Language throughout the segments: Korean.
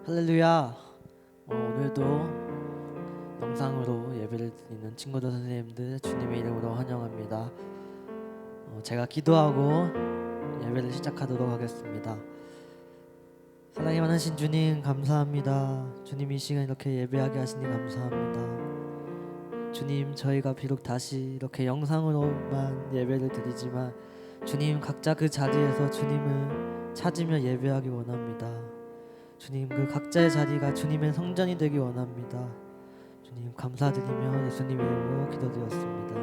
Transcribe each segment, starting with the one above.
할렐루야. 오늘도 영상으로 예배를 드리는 친구들 선생님들 주님의 이름으로 환영합니다. 제가 기도하고 예배를 시작하도록 하겠습니다. 사랑이 많으신 주님 감사합니다. 주님 이 시간 이렇게 예배하게 하시니 감사합니다. 주님 저희가 비록 다시 이렇게 영상으로만 예배를 드리지만 주님 각자 그 자리에서 주님을 찾으며 예배하기 원합니다. 주님 그 각자의 자리가 주님의 성전이 되기 원합니다. 주님 감사드리며 예수님 이름으로 기도드렸습니다.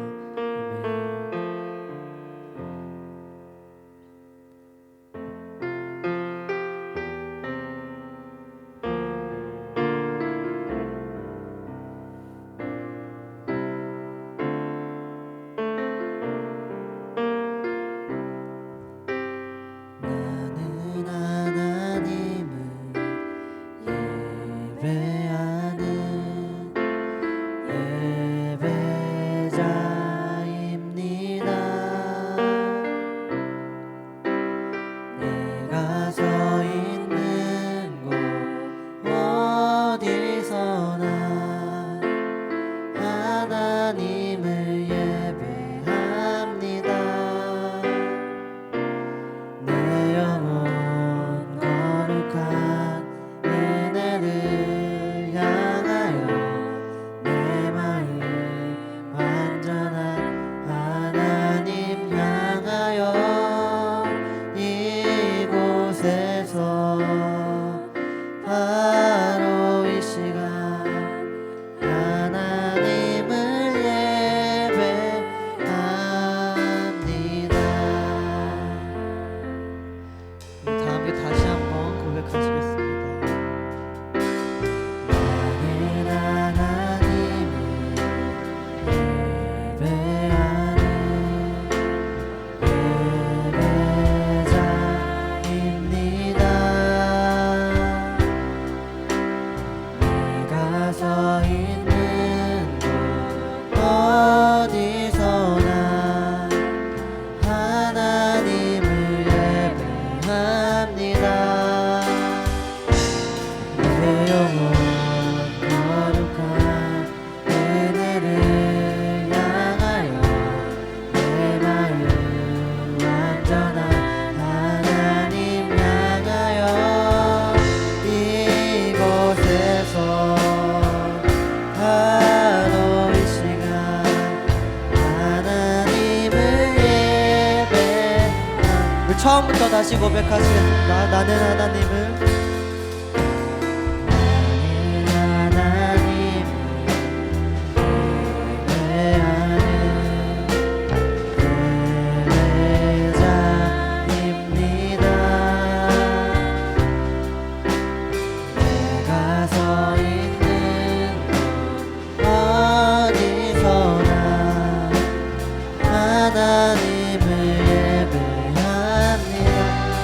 아멘. 처음부터 다시 고백하시겠습니다. 나는 하나님을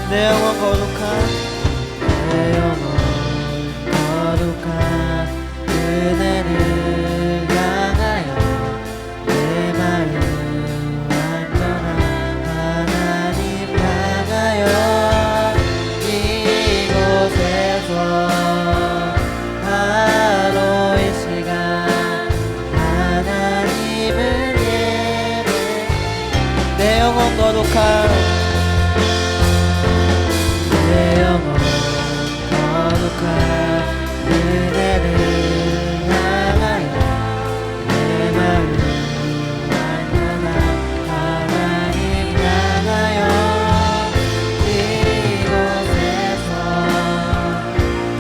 내 영혼 거룩한 은혜를 향하여 내 마음 완전한 하나님 향하여 이곳에서 바로 이 시간 하나님을 예배 내 영혼 거룩한 은혜를 향하여 내 마음 완전한 하나님 향하여 이곳에서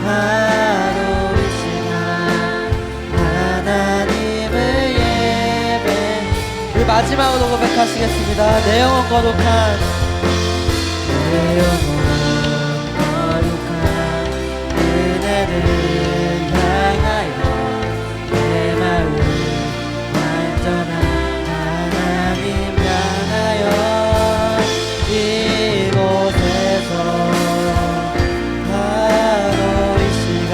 바로 이 시간 하나님을 예배 우리 마지막으로 고백하시겠습니다. 내 영혼 거룩한 내 영혼 은혜를 향하여 내 마음 완전한 하나님 향하여 이곳에서 바로 이 시간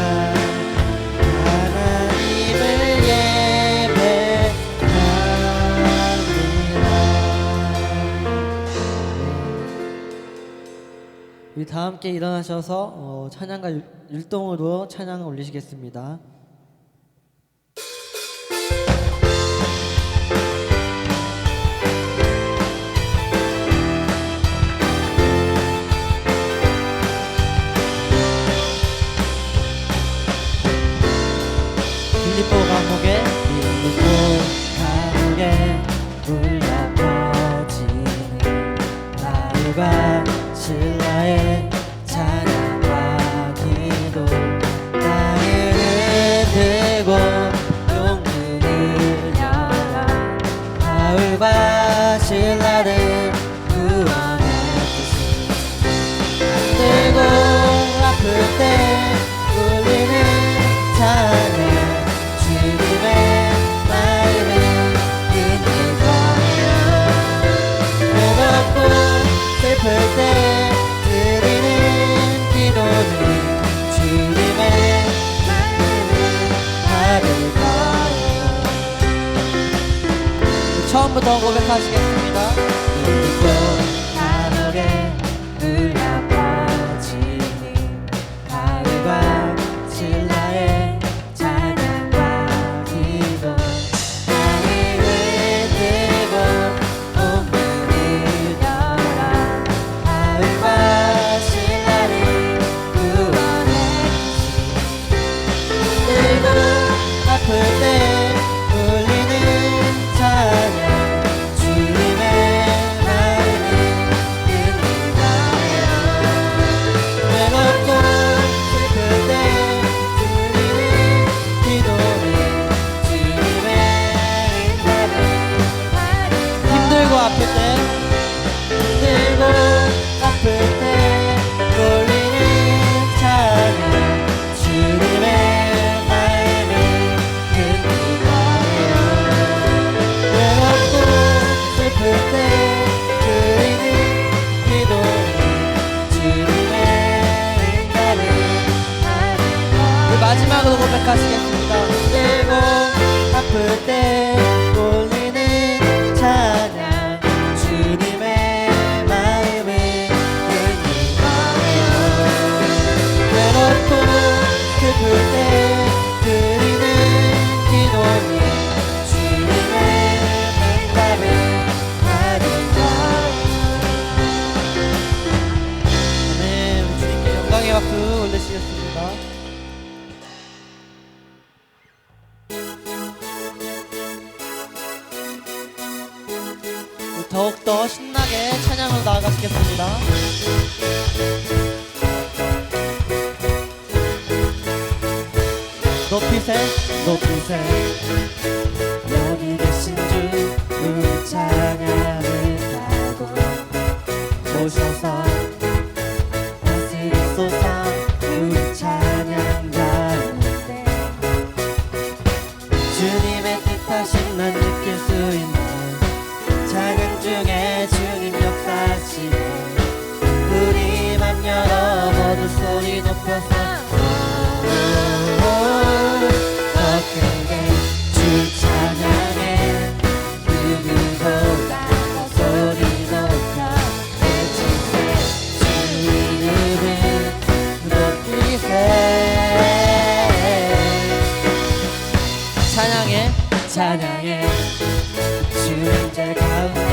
하나님을 예배합니다. 우리 다 함께 일어나셔서 찬양과 율동으로 찬양을 올리시겠습니다. 빌립보 감옥에 울려 퍼지는 나루가 신라의 찬양과 기도 나를 흔들고 용문을 열어 바울과 신라를 구원했듯이 힘들고 아플 때 울리는 찬양 주님의 마음을 듣는 거예요. 외롭고 슬플 때 드리는 기도는 주님의 마음을 받을 거예요. 처음부터 고백하시겠습니다. 그리고 감옥에 울려 퍼지는 바울과 신라의 찬양과 기도 나를 흔들고 온문을 열어 바울과 신라를 구원했지. 힘들고 아플 때 울리는 찬양 주님의 마음을 듣는 거예요. 외롭고 슬플 때 드리는 기도는 주님의 응답을 힘들고 아플 때 울리는 찬양 주님의 마음을 듣는 거예요. 외롭고 슬플 때 드리는 기도는 주님의 응답을 마지막으로 고백하시겠습니다. 힘들고 아플 때 울리는 찬양 주님의 마음을 듣는 거예요. 외롭고 슬플 때 드리는 기도는 주님의 응답을 받은 거예요. 네, 우리 주님께 영광의 박수 올리시겠습니다. 더욱더 신나게 찬양으로 나아가시겠습니다. 높이세 여기 계신 주 우리 찬양을 타고 오셔서 다스리소서 우리 찬양 가운데 주님의 뜻하신 난 느낄 수 있는 찬양 중에 주님 역사하시네. 우리 맘 열어 모두 소리 높여서 더 크게 주 찬양해. 누구보다 더 소리 높여 외치세. 주 이름을 높이세. 찬양해 주님들 가운데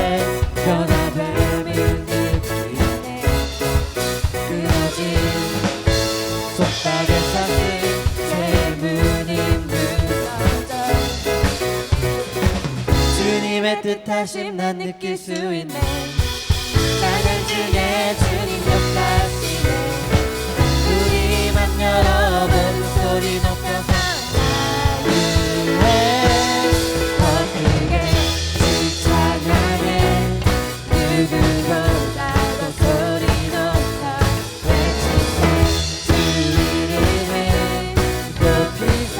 변화됨을 느끼네. 끊어진 속박에 삭힌 죄의 문이 무너져 주님의 뜻하심 난 느낄 수 있네. 찬양 중에 주님 역사하시네. 우리 맘 열어 모두 소리 높여서 누구보다 더 소리 높여 외치세. 주 이름을 높이세.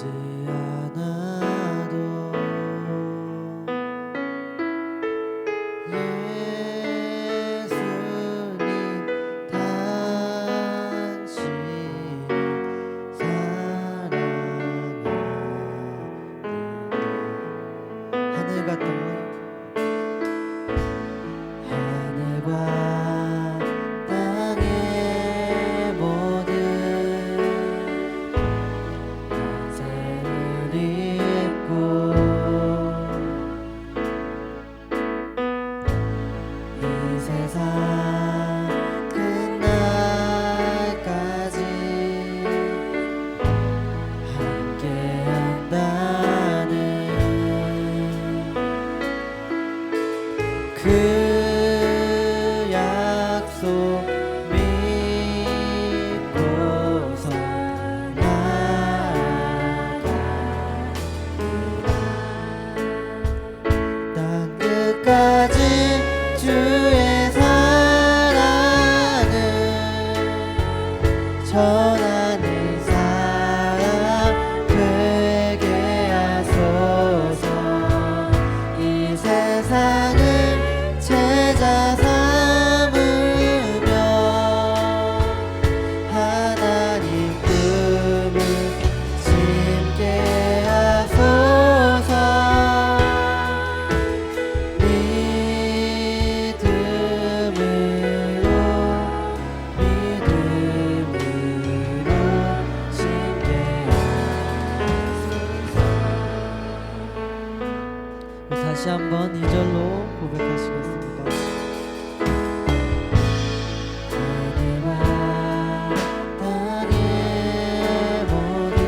않아도 예수님 당신을 사랑합니다. 하늘과 땅 하늘과 땅의 모든 인생을 입고 이 세상 끝날까지 함께한다는 그 약속 믿고서 나아갑니다. 땅 끝까지 주의 사랑을 전하는 사람 되게 하소서. 이 세상을 제자 삼으며 하나님 꿈을 심게 하소서. 믿음으로 심게 하소서. 다시 한번 2절로 고백하시겠습니다. 하늘과 땅의 모든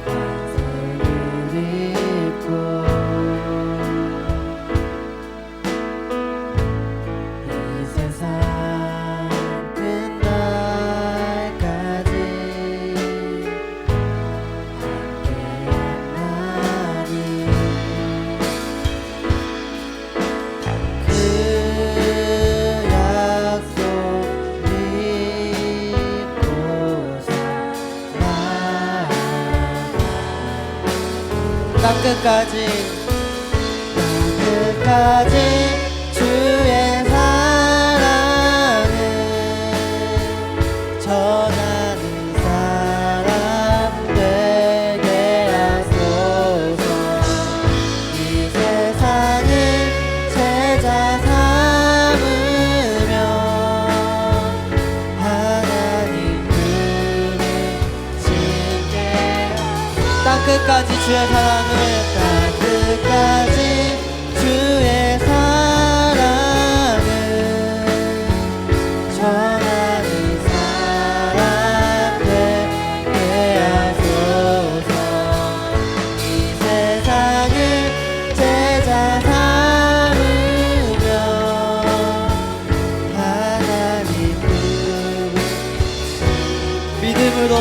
관세를 입고 이 세상 끝날까지 함께하나니 그 약속 믿고서 나아가 땅 끝까지 주의 사랑을 전하는 사람 되게 하소서. 이 세상을 제자 삼으며 하나님 꿈을 심게 땅 끝까지 주의 사랑을 땅 끝까지 주의 사랑을 전하는 사람 되게 하소서. 이 세상을 제자 삼으며 하나님 꿈을 믿음으로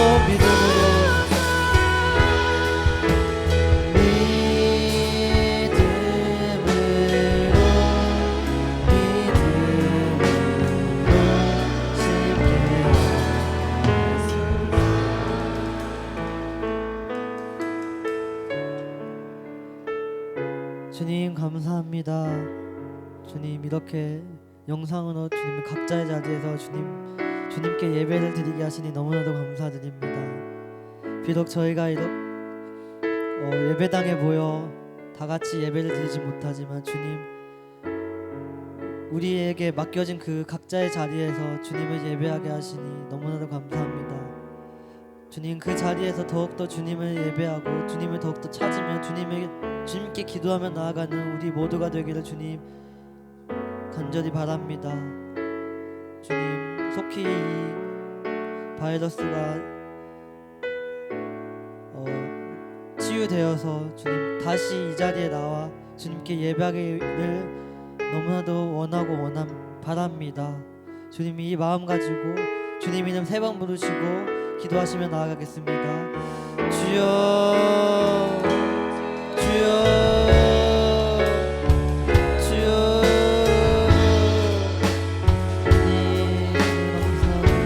주님 감사합니다. 주님 이렇게 영상으로 주님 각자의 자리에서 주님께 예배를 드리게 하시니 너무나도 감사드립니다. 비록 저희가 예배당에 모여 다 같이 예배를 드리지 못하지만 주님 우리에게 맡겨진 그 각자의 자리에서 주님을 예배하게 하시니 너무나도 감사합니다. 주님 그 자리에서 더욱더 주님을 예배하고 주님을 더욱더 찾으며 주님께 기도하며 나아가는 우리 모두가 되기를 주님 간절히 바랍니다. 주님 속히 이 바이러스가 치유되어서 주님 다시 이 자리에 나와 주님께 예배하기를 너무나도 원하고 바랍니다. 주님 이 마음 가지고 주님 이름 3번 부르시고 기도하시며 나아가겠습니다. 주여 주여 주님 감사합니다.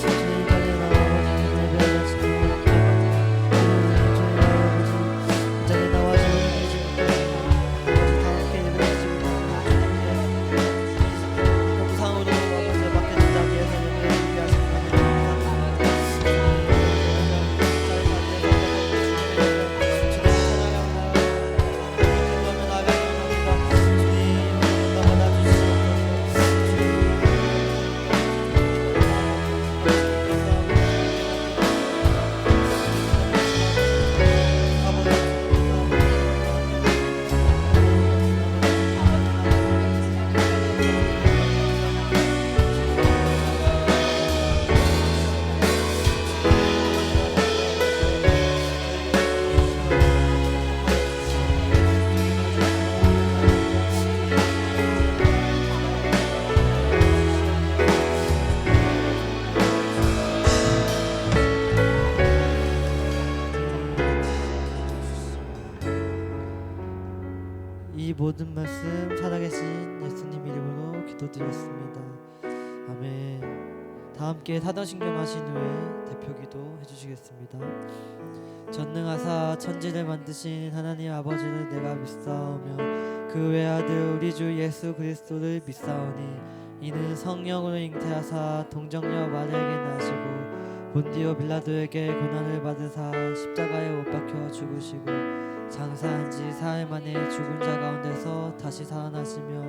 주님 자리에 나와 예배하시는 이 모든 말씀 살아계신 예수님 이름으로 기도드렸습니다. 아멘. 다 함께 사도신경 하신 후에 대표기도 해주시겠습니다. 전능하사 천지를 만드신 하나님 아버지를 내가 믿사오며 그 외아들 우리 주 예수 그리스도를 믿사오니 이는 성령으로 잉태하사 동정녀 마리아에게 나시고 본디오 빌라도에게 고난을 받으사 십자가에 못 박혀 죽으시고 장사한 지 사흘 만에 죽은 자 가운데서 다시 살아나시며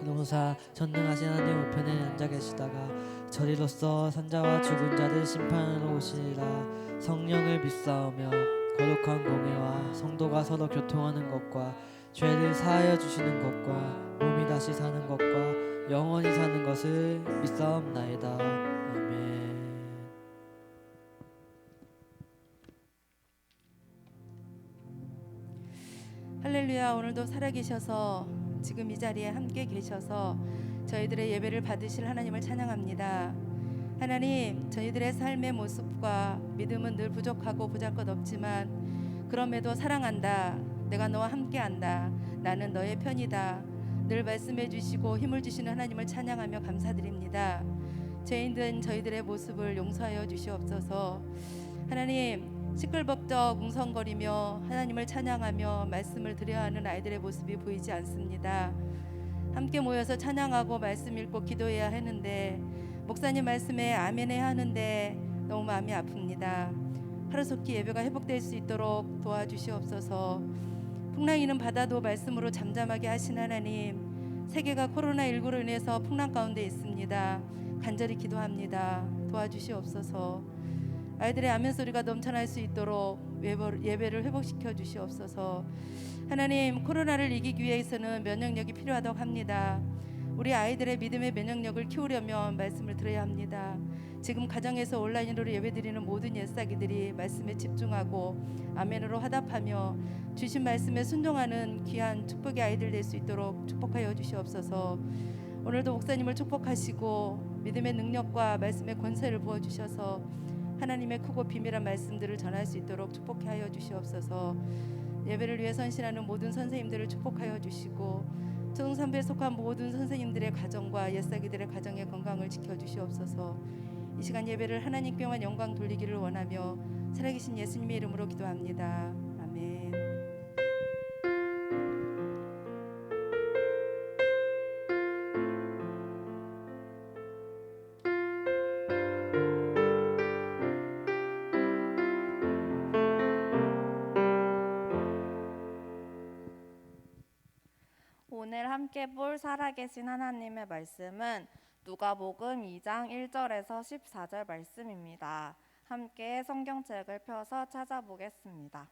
그러고사 전능하신 하나님 우편에 앉아 계시다가 저리로서 산자와 죽은 자를 심판하러 오시리라. 성령을 믿사오며 거룩한 공회와 성도가 서로 교통하는 것과 죄를 사하여 주시는 것과 몸이 다시 사는 것과 영원히 사는 것을 믿사옵나이다. 아멘. 할렐루야. 오늘도 살아계셔서 지금 이 자리에 함께 계셔서 저희들의 예배를 받으실 하나님을 찬양합니다. 하나님, 저희들의 삶의 모습과 믿음은 늘 부족하고 보잘것없지만 그럼에도 사랑한다, 내가 너와 함께한다, 나는 너의 편이다 늘 말씀해 주시고 힘을 주시는 하나님을 찬양하며 감사드립니다. 죄인된 저희들의 모습을 용서하여 주시옵소서. 하나님, 시끌벅적 웅성거리며 하나님을 찬양하며 말씀을 드려야 하는 아이들의 모습이 보이지 않습니다. 함께 모여서 찬양하고 말씀 읽고 기도해야 하는데 목사님 말씀에 아멘해야 하는데 너무 마음이 아픕니다. 하루속히 예배가 회복될 수 있도록 도와주시옵소서. 풍랑이는 바다도 말씀으로 잠잠하게 하신 하나님, 세계가 코로나19로 인해서 풍랑 가운데 있습니다. 간절히 기도합니다. 도와주시옵소서. 아이들의 아멘 소리가 넘쳐날 수 있도록 예배를 회복시켜 주시옵소서. 하나님, 코로나를 이기기 위해서는 면역력이 필요하다고 합니다. 우리 아이들의 믿음의 면역력을 키우려면 말씀을 들어야 합니다. 지금 가정에서 온라인으로 예배드리는 모든 옛사기들이 말씀에 집중하고 아멘으로 화답하며 주신 말씀에 순종하는 귀한 축복의 아이들 될 수 있도록 축복하여 주시옵소서. 오늘도 목사님을 축복하시고 믿음의 능력과 말씀의 권세를 부어주셔서 하나님의 크고 비밀한 말씀들을 전할 수 있도록 축복하여 주시옵소서. 예배를 위해 선신하는 모든 선생님들을 축복하여 주시고 청송산부에 속한 모든 선생님들의 가정과 옛사기들의 가정의 건강을 지켜주시옵소서. 이 시간 예배를 하나님께만 영광 돌리기를 원하며 살아계신 예수님의 이름으로 기도합니다. 아멘. 오늘 함께 볼 살아계신 하나님의 말씀은 누가복음 2장 1절에서 14절 말씀입니다. 함께 성경책을 펴서 찾아보겠습니다.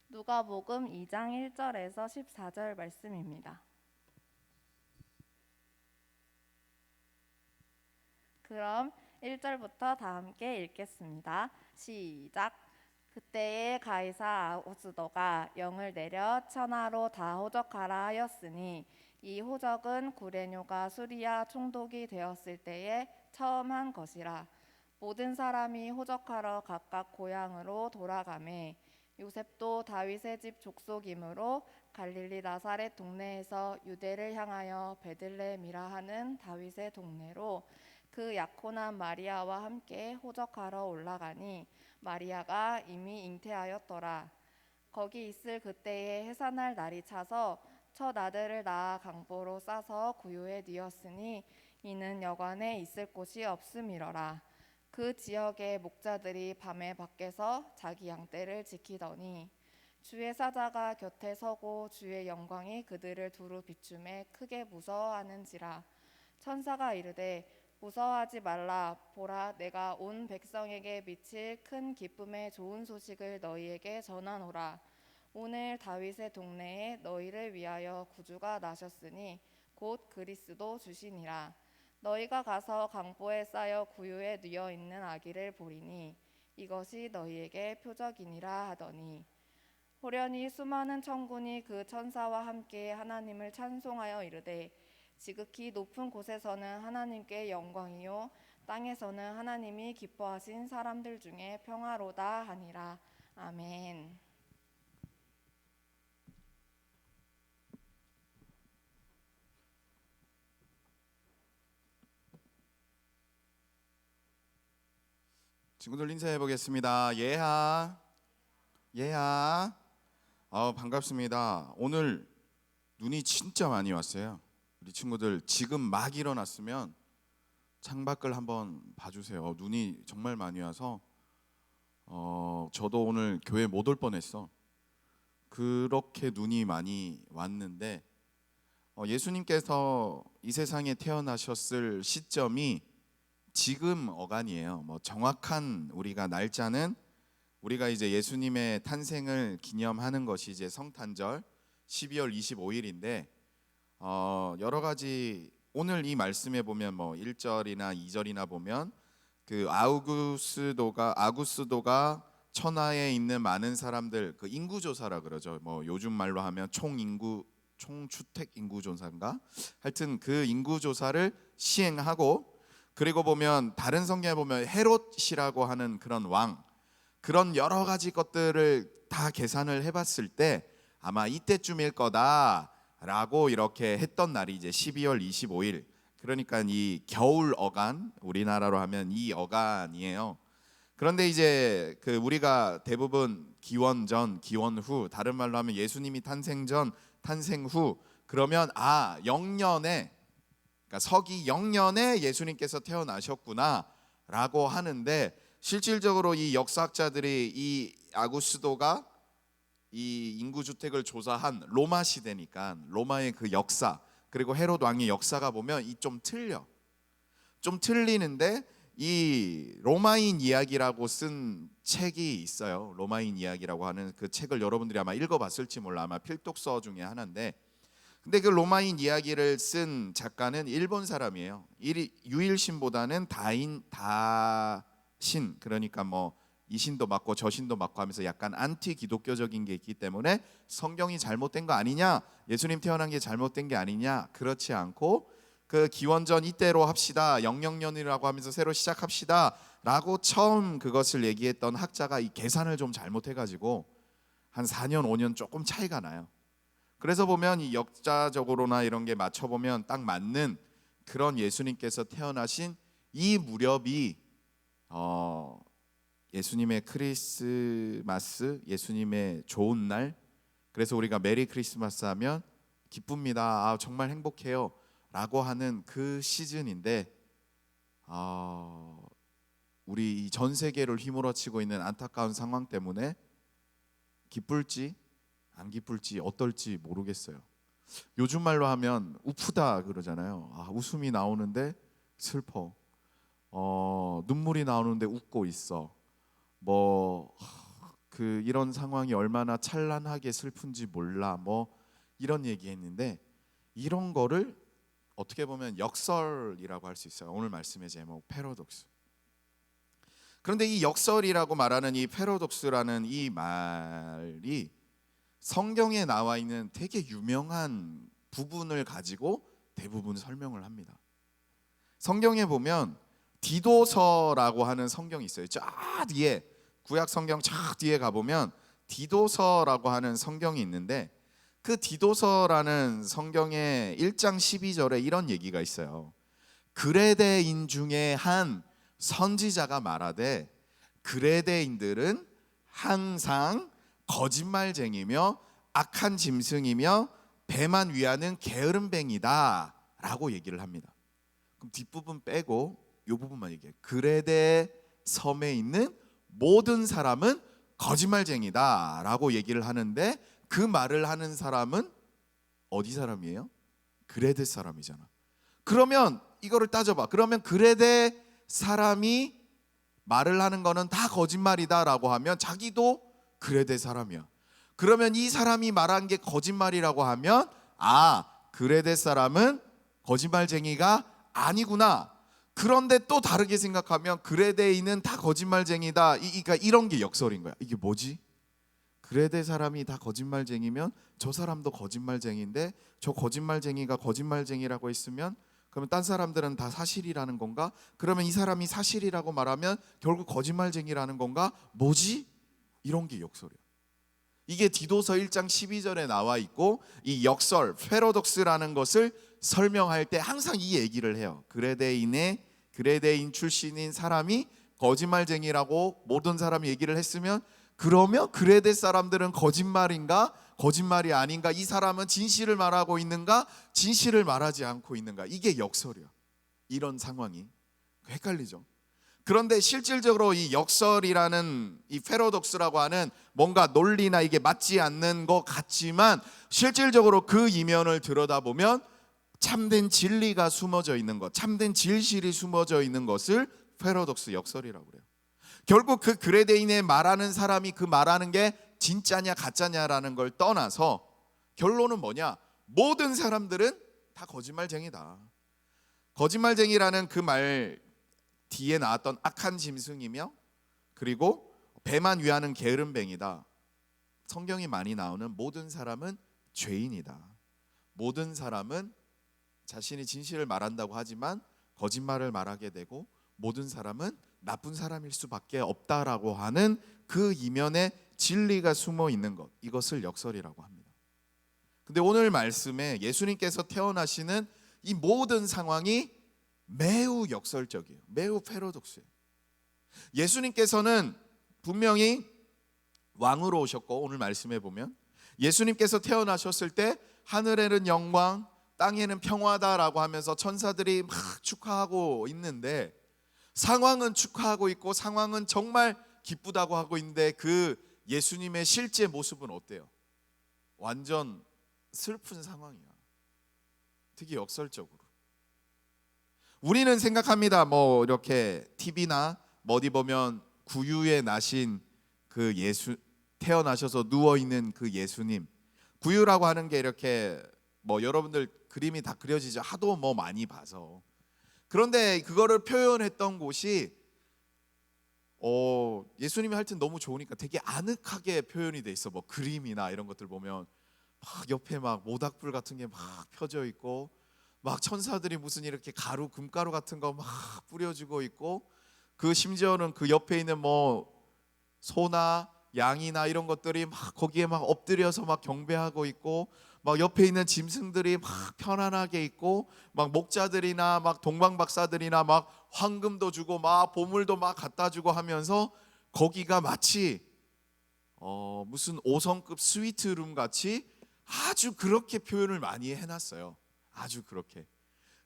누가복음 2장 1절에서 14절 말씀입니다. 그럼 1절부터 다 함께 읽겠습니다. 시작. 그때에 가이사 아우구스더가 영을 내려 천하로 다 호적하라 하였으니 이 호적은 구레뇨가 수리아 총독이 되었을 때에 처음 한 것이라. 모든 사람이 호적하러 각각 고향으로 돌아가매 요셉도 다윗의 집 족속이므로 갈릴리 나사렛 동네에서 유대를 향하여 베들레헴이라 하는 다윗의 동네로 그 약혼한 마리아와 함께 호적하러 올라가니 마리아가 이미 잉태하였더라. 거기 있을 그때에 해산할 날이 차서 첫 아들을 낳아 강보로 싸서 구유에 뉘었으니 이는 여관에 있을 곳이 없음이러라. 그 지역의 목자들이 밤에 밖에서 자기 양떼를 지키더니 주의 사자가 곁에 서고 주의 영광이 그들을 두루 비춤에 크게 무서워하는지라. 천사가 이르되 무서워하지 말라. 보라, 내가 온 백성에게 미칠 큰 기쁨의 좋은 소식을 너희에게 전하노라. 오늘 다윗의 동네에 너희를 위하여 구주가 나셨으니 곧 그리스도 주시니라. 너희가 가서 강보에 쌓여 구유에 뉘어 있는 아기를 보리니 이것이 너희에게 표적이니라 하더니 호련히 수많은 천군이 그 천사와 함께 하나님을 찬송하여 이르되 지극히 높은 곳에서는 하나님께 영광이요 땅에서는 하나님이 기뻐하신 사람들 중에 평화로다 하니라. 아멘. 친구들 인사해 보겠습니다. 예하, 예하. 반갑습니다. 오늘 눈이 진짜 많이 왔어요. 우리 친구들 지금 막 일어났으면 창밖을 한번 봐주세요. 눈이 정말 많이 와서 저도 오늘 교회 못 올 뻔했어. 그렇게 눈이 많이 왔는데 예수님께서 이 세상에 태어나셨을 시점이 지금 어간이에요. 정확한 우리가 날짜는 우리가 이제 예수님의 탄생을 기념하는 것이 이제 성탄절 12월 25일인데 여러 가지 오늘 이 말씀에 보면 1절이나 2절이나 보면 그 아구스도가 천하에 있는 많은 사람들 그 인구 조사라 그러죠. 요즘 말로 하면 총주택 인구 조사인가? 하여튼 그 인구 조사를 시행하고 그리고 보면 다른 성경에 보면 헤롯이라고 하는 그런 왕 그런 여러 가지 것들을 다 계산을 해봤을 때 아마 이때쯤일 거다라고 이렇게 했던 날이 이제 12월 25일. 그러니까 이 겨울 어간 우리나라로 하면 이 어간이에요. 그런데 이제 그 우리가 대부분 기원 전, 기원 후 다른 말로 하면 예수님이 탄생 전, 탄생 후 그러면 영년에 그러니까 서기 0년에 예수님께서 태어나셨구나라고 하는데 실질적으로 이 역사학자들이 이 아구스도가 이 인구 주택을 조사한 로마 시대니까 로마의 그 역사 그리고 헤롯 왕의 역사가 보면 이 좀 틀리는데 이 로마인 이야기라고 쓴 책이 있어요. 로마인 이야기라고 하는 그 책을 여러분들이 아마 읽어봤을지 몰라. 아마 필독서 중에 하나인데 근데 그 로마인 이야기를 쓴 작가는 일본 사람이에요. 유일신보다는 다신 그러니까 이 신도 맞고 저 신도 맞고 하면서 약간 안티 기독교적인 게 있기 때문에 성경이 잘못된 거 아니냐, 예수님 태어난 게 잘못된 게 아니냐, 그렇지 않고 그 기원전 이때로 합시다, 00년이라고 하면서 새로 시작합시다라고 처음 그것을 얘기했던 학자가 이 계산을 좀 잘못해가지고 한 4년 5년 조금 차이가 나요. 그래서 보면 이 역사적으로나 이런 게 맞춰보면 딱 맞는 그런 예수님께서 태어나신 이 무렵이 예수님의 크리스마스, 예수님의 좋은 날. 그래서 우리가 메리 크리스마스 하면 기쁩니다. 정말 행복해요 라고 하는 그 시즌인데 우리 전 세계를 휘몰아치고 있는 안타까운 상황 때문에 기쁠지 안 기쁠지 어떨지 모르겠어요. 요즘 말로 하면 우프다 그러잖아요. 웃음이 나오는데 슬퍼. 눈물이 나오는데 웃고 있어. 이런 상황이 얼마나 찬란하게 슬픈지 몰라. 이런 얘기했는데 이런 거를 어떻게 보면 역설이라고 할 수 있어요. 오늘 말씀의 제목 패러독스. 그런데 이 역설이라고 말하는 이 패러독스라는 이 말이 성경에 나와 있는 되게 유명한 부분을 가지고 대부분 설명을 합니다. 성경에 보면 디도서라고 하는 성경이 있어요. 쫙 뒤에 구약 성경 쫙 뒤에 가보면 디도서라고 하는 성경이 있는데 그 디도서라는 성경의 1장 12절에 이런 얘기가 있어요. 그레데인 중에 한 선지자가 말하되 그레데인들은 항상 거짓말쟁이며 악한 짐승이며 배만 위하는 게으름뱅이다 라고 얘기를 합니다. 그럼 뒷부분 빼고 이 부분만 얘기해요. 그레데 섬에 있는 모든 사람은 거짓말쟁이다 라고 얘기를 하는데 그 말을 하는 사람은 어디 사람이에요? 그레데 사람이잖아. 그러면 이거를 따져봐. 그러면 그레데 사람이 말을 하는 거는 다 거짓말이다 라고 하면 자기도 그레데 사람이야. 그러면 이 사람이 말한 게 거짓말이라고 하면 그레데 사람은 거짓말쟁이가 아니구나. 그런데 또 다르게 생각하면 그레데인은 다 거짓말쟁이다. 그러니까 이런 게 역설인 거야. 이게 뭐지? 그레데 사람이 다 거짓말쟁이면 저 사람도 거짓말쟁이인데 저 거짓말쟁이가 거짓말쟁이라고 했으면 그러면 딴 사람들은 다 사실이라는 건가? 그러면 이 사람이 사실이라고 말하면 결국 거짓말쟁이라는 건가? 뭐지? 이런 게 역설이야. 이게 디도서 1장 12절에 나와 있고 이 역설, 패러독스라는 것을 설명할 때 항상 이 얘기를 해요. 그레데인 출신인 사람이 거짓말쟁이라고 모든 사람이 얘기를 했으면, 그러면 그레데 사람들은 거짓말인가 거짓말이 아닌가, 이 사람은 진실을 말하고 있는가 진실을 말하지 않고 있는가, 이게 역설이야. 이런 상황이 헷갈리죠. 그런데 실질적으로 이 역설이라는 이 패러독스라고 하는 뭔가 논리나 이게 맞지 않는 것 같지만, 실질적으로 그 이면을 들여다보면 참된 진리가 숨어져 있는 것, 참된 진실이 숨어져 있는 것을 패러독스, 역설이라고 그래요. 결국 그 그레데인에 말하는 사람이 그 말하는 게 진짜냐 가짜냐라는 걸 떠나서 결론은 뭐냐? 모든 사람들은 다 거짓말쟁이다. 거짓말쟁이라는 그 말 뒤에 나왔던 악한 짐승이며, 그리고 배만 위하는 게으름뱅이다. 성경이 많이 나오는 모든 사람은 죄인이다. 모든 사람은 자신이 진실을 말한다고 하지만 거짓말을 말하게 되고, 모든 사람은 나쁜 사람일 수밖에 없다라고 하는 그 이면에 진리가 숨어 있는 것, 이것을 역설이라고 합니다. 근데 오늘 말씀에 예수님께서 태어나시는 이 모든 상황이 매우 역설적이에요. 매우 패러독스예요. 예수님께서는 분명히 왕으로 오셨고, 오늘 말씀에 보면 예수님께서 태어나셨을 때 하늘에는 영광, 땅에는 평화다라고 하면서 천사들이 막 축하하고 있는데, 상황은 축하하고 있고 상황은 정말 기쁘다고 하고 있는데, 그 예수님의 실제 모습은 어때요? 완전 슬픈 상황이야. 되게 역설적으로. 우리는 생각합니다. 뭐 이렇게 TV나 어디 보면 구유에 나신 그 예수, 태어나셔서 누워 있는 그 예수님, 구유라고 하는 게 이렇게 뭐 여러분들 그림이 다 그려지죠. 하도 뭐 많이 봐서. 그런데 그거를 표현했던 곳이 예수님이 하여튼 너무 좋으니까 되게 아늑하게 표현이 돼 있어. 뭐 그림이나 이런 것들 보면 막 옆에 막 모닥불 같은 게 막 펴져 있고, 막 천사들이 무슨 이렇게 가루, 금가루 같은 거 막 뿌려주고 있고, 그 심지어는 그 옆에 있는 뭐 소나 양이나 이런 것들이 막 거기에 막 엎드려서 막 경배하고 있고, 막 옆에 있는 짐승들이 막 편안하게 있고, 막 목자들이나 막 동방박사들이나 막 황금도 주고 막 보물도 막 갖다 주고 하면서, 거기가 마치 무슨 5성급 스위트룸 같이 아주 그렇게 표현을 많이 해놨어요. 아주 그렇게.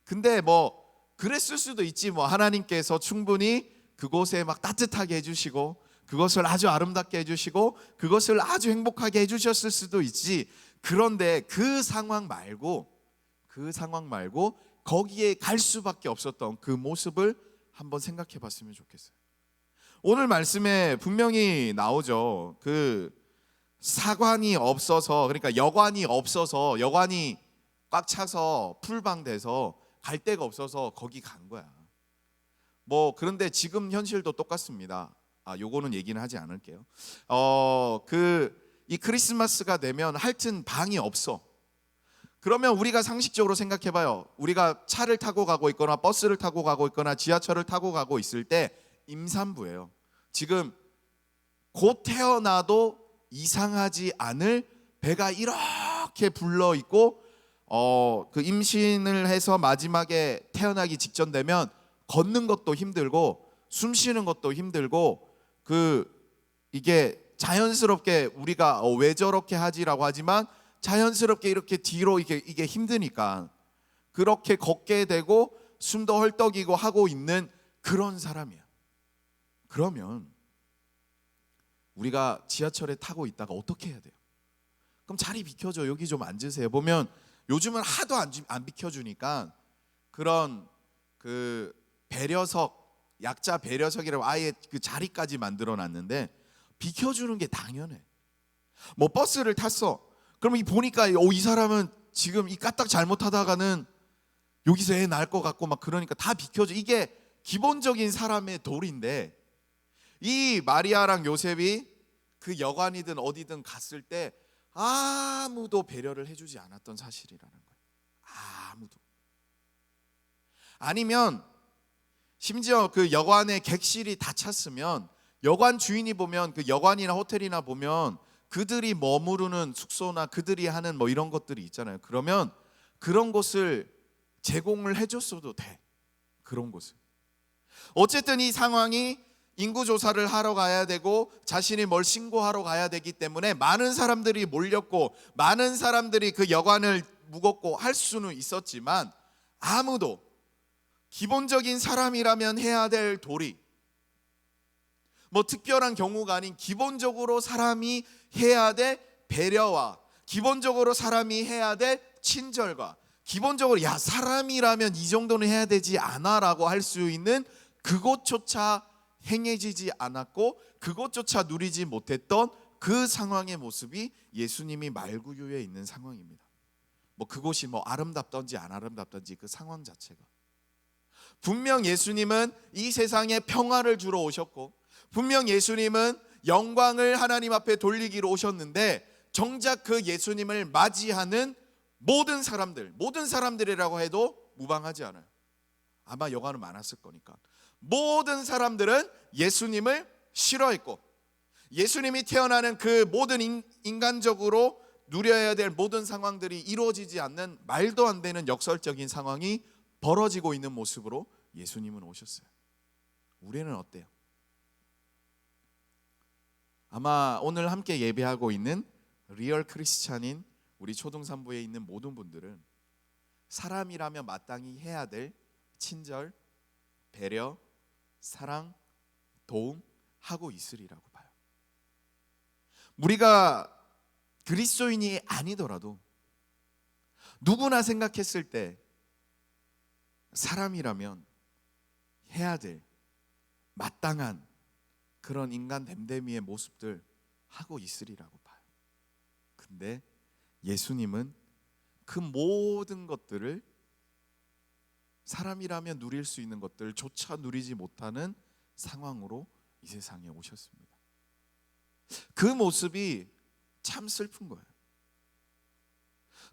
근데 뭐 그랬을 수도 있지. 뭐 하나님께서 충분히 그곳에 막 따뜻하게 해주시고, 그것을 아주 아름답게 해주시고, 그것을 아주 행복하게 해주셨을 수도 있지. 그런데 그 상황 말고 거기에 갈 수밖에 없었던 그 모습을 한번 생각해 봤으면 좋겠어요. 오늘 말씀에 분명히 나오죠. 그 사관이 없어서, 그러니까 여관이 없어서, 여관이 꽉 차서 풀방돼서 갈 데가 없어서 거기 간 거야. 뭐 그런데 지금 현실도 똑같습니다. 요거는 얘기는 하지 않을게요. 이 크리스마스가 되면 하여튼 방이 없어. 그러면 우리가 상식적으로 생각해봐요. 우리가 차를 타고 가고 있거나 버스를 타고 가고 있거나 지하철을 타고 가고 있을 때 임산부예요. 지금 곧 태어나도 이상하지 않을 배가 이렇게 불러 있고, 그 임신을 해서 마지막에 태어나기 직전 되면 걷는 것도 힘들고 숨 쉬는 것도 힘들고, 이게 자연스럽게 우리가 왜 저렇게 하지라고 하지만 자연스럽게 이렇게 뒤로 이게 힘드니까 그렇게 걷게 되고 숨도 헐떡이고 하고 있는 그런 사람이야. 그러면 우리가 지하철에 타고 있다가 어떻게 해야 돼요? 그럼 자리 비켜줘, 여기 좀 앉으세요. 보면 요즘은 하도 안 비켜주니까 그런 그 배려석, 약자 배려석이라고 아예 그 자리까지 만들어 놨는데, 비켜주는 게 당연해. 뭐 버스를 탔어. 그러면 보니까 이 사람은 지금 이 까딱 잘못하다가는 여기서 애 낳을 것 같고 막 그러니까 다 비켜줘. 이게 기본적인 사람의 도리인데, 이 마리아랑 요셉이 그 여관이든 어디든 갔을 때 아무도 배려를 해주지 않았던 사실이라는 거예요. 아무도. 아니면 심지어 그 여관의 객실이 다 찼으면 여관 주인이 보면, 그 여관이나 호텔이나 보면 그들이 머무르는 숙소나 그들이 하는 뭐 이런 것들이 있잖아요. 그러면 그런 곳을 제공을 해줬어도 돼. 그런 곳을. 어쨌든 이 상황이 인구 조사를 하러 가야 되고 자신이 뭘 신고하러 가야 되기 때문에 많은 사람들이 몰렸고 많은 사람들이 그 여관을 묵었고 할 수는 있었지만, 아무도 기본적인 사람이라면 해야 될 도리, 뭐 특별한 경우가 아닌 기본적으로 사람이 해야 될 배려와 기본적으로 사람이 해야 될 친절과 기본적으로 야 사람이라면 이 정도는 해야 되지 않아 라고 할 수 있는 그것조차 행해지지 않았고 그것조차 누리지 못했던 그 상황의 모습이 예수님이 말구유에 있는 상황입니다. 뭐 그곳이 뭐 아름답던지 안 아름답던지 그 상황 자체가, 분명 예수님은 이 세상에 평화를 주러 오셨고 분명 예수님은 영광을 하나님 앞에 돌리기로 오셨는데, 정작 그 예수님을 맞이하는 모든 사람들이라고 해도 무방하지 않아요. 아마 여관은 많았을 거니까. 모든 사람들은 예수님을 싫어했고 예수님이 태어나는 그 모든 인간적으로 누려야 될 모든 상황들이 이루어지지 않는 말도 안 되는 역설적인 상황이 벌어지고 있는 모습으로 예수님은 오셨어요. 우리는 어때요? 아마 오늘 함께 예배하고 있는 리얼 크리스찬인 우리 초등산부에 있는 모든 분들은 사람이라면 마땅히 해야 될 친절, 배려, 사랑, 도움 하고 있으리라고 봐요. 우리가 그리스도인이 아니더라도 누구나 생각했을 때 사람이라면 해야 될 마땅한 그런 인간 됨됨이의 모습들 하고 있으리라고 봐요. 근데 예수님은 그 모든 것들을, 사람이라면 누릴 수 있는 것들조차 누리지 못하는 상황으로 이 세상에 오셨습니다. 그 모습이 참 슬픈 거예요.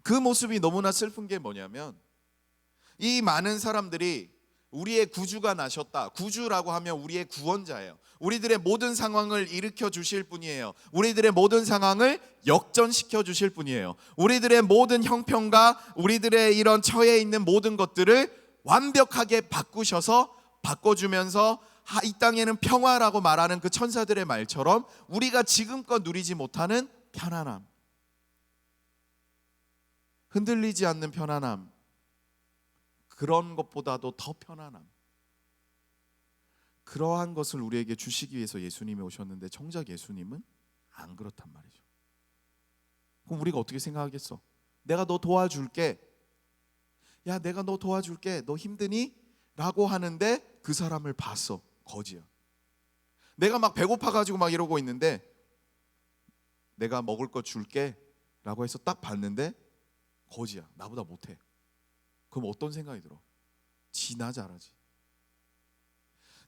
그 모습이 너무나 슬픈 게 뭐냐면, 이 많은 사람들이 우리의 구주가 나셨다. 구주라고 하면 우리의 구원자예요. 우리들의 모든 상황을 일으켜 주실 분이에요. 우리들의 모든 상황을 역전시켜 주실 분이에요. 우리들의 모든 형편과 우리들의 이런 처해 있는 모든 것들을 완벽하게 바꿔주면서 이 땅에는 평화라고 말하는 그 천사들의 말처럼 우리가 지금껏 누리지 못하는 편안함, 흔들리지 않는 편안함, 그런 것보다도 더 편안함, 그러한 것을 우리에게 주시기 위해서 예수님이 오셨는데 정작 예수님은 안 그렇단 말이죠. 그럼 우리가 어떻게 생각하겠어? 내가 너 도와줄게. 야, 내가 너 도와줄게. 너 힘드니? 라고 하는데 그 사람을 봤어. 거지야. 내가 막 배고파가지고 막 이러고 있는데 내가 먹을 거 줄게 라고 해서 딱 봤는데 거지야. 나보다 못해. 그럼 어떤 생각이 들어? 지나 잘하지.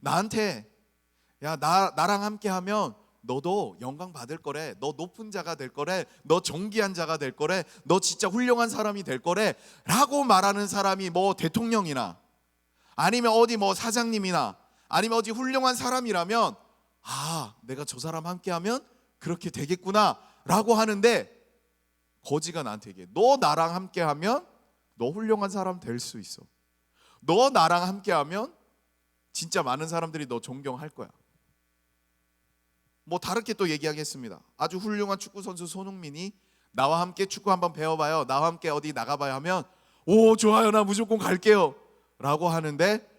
나한테 야 나랑 함께 하면 너도 영광 받을 거래. 너 높은 자가 될 거래. 너 존귀한 자가 될 거래. 너 진짜 훌륭한 사람이 될 거래 라고 말하는 사람이 뭐 대통령이나 아니면 어디 뭐 사장님이나 아니면 어디 훌륭한 사람이라면, 아 내가 저 사람 함께 하면 그렇게 되겠구나 라고 하는데, 거지가 나한테 얘기해. 너 나랑 함께 하면 너 훌륭한 사람 될 수 있어. 너 나랑 함께 하면 진짜 많은 사람들이 너 존경할 거야. 뭐 다르게 또 얘기하겠습니다. 아주 훌륭한 축구 선수 손흥민이 나와 함께 축구 한번 배워봐요, 나와 함께 어디 나가봐요 하면 오 좋아요, 나 무조건 갈게요 라고 하는데,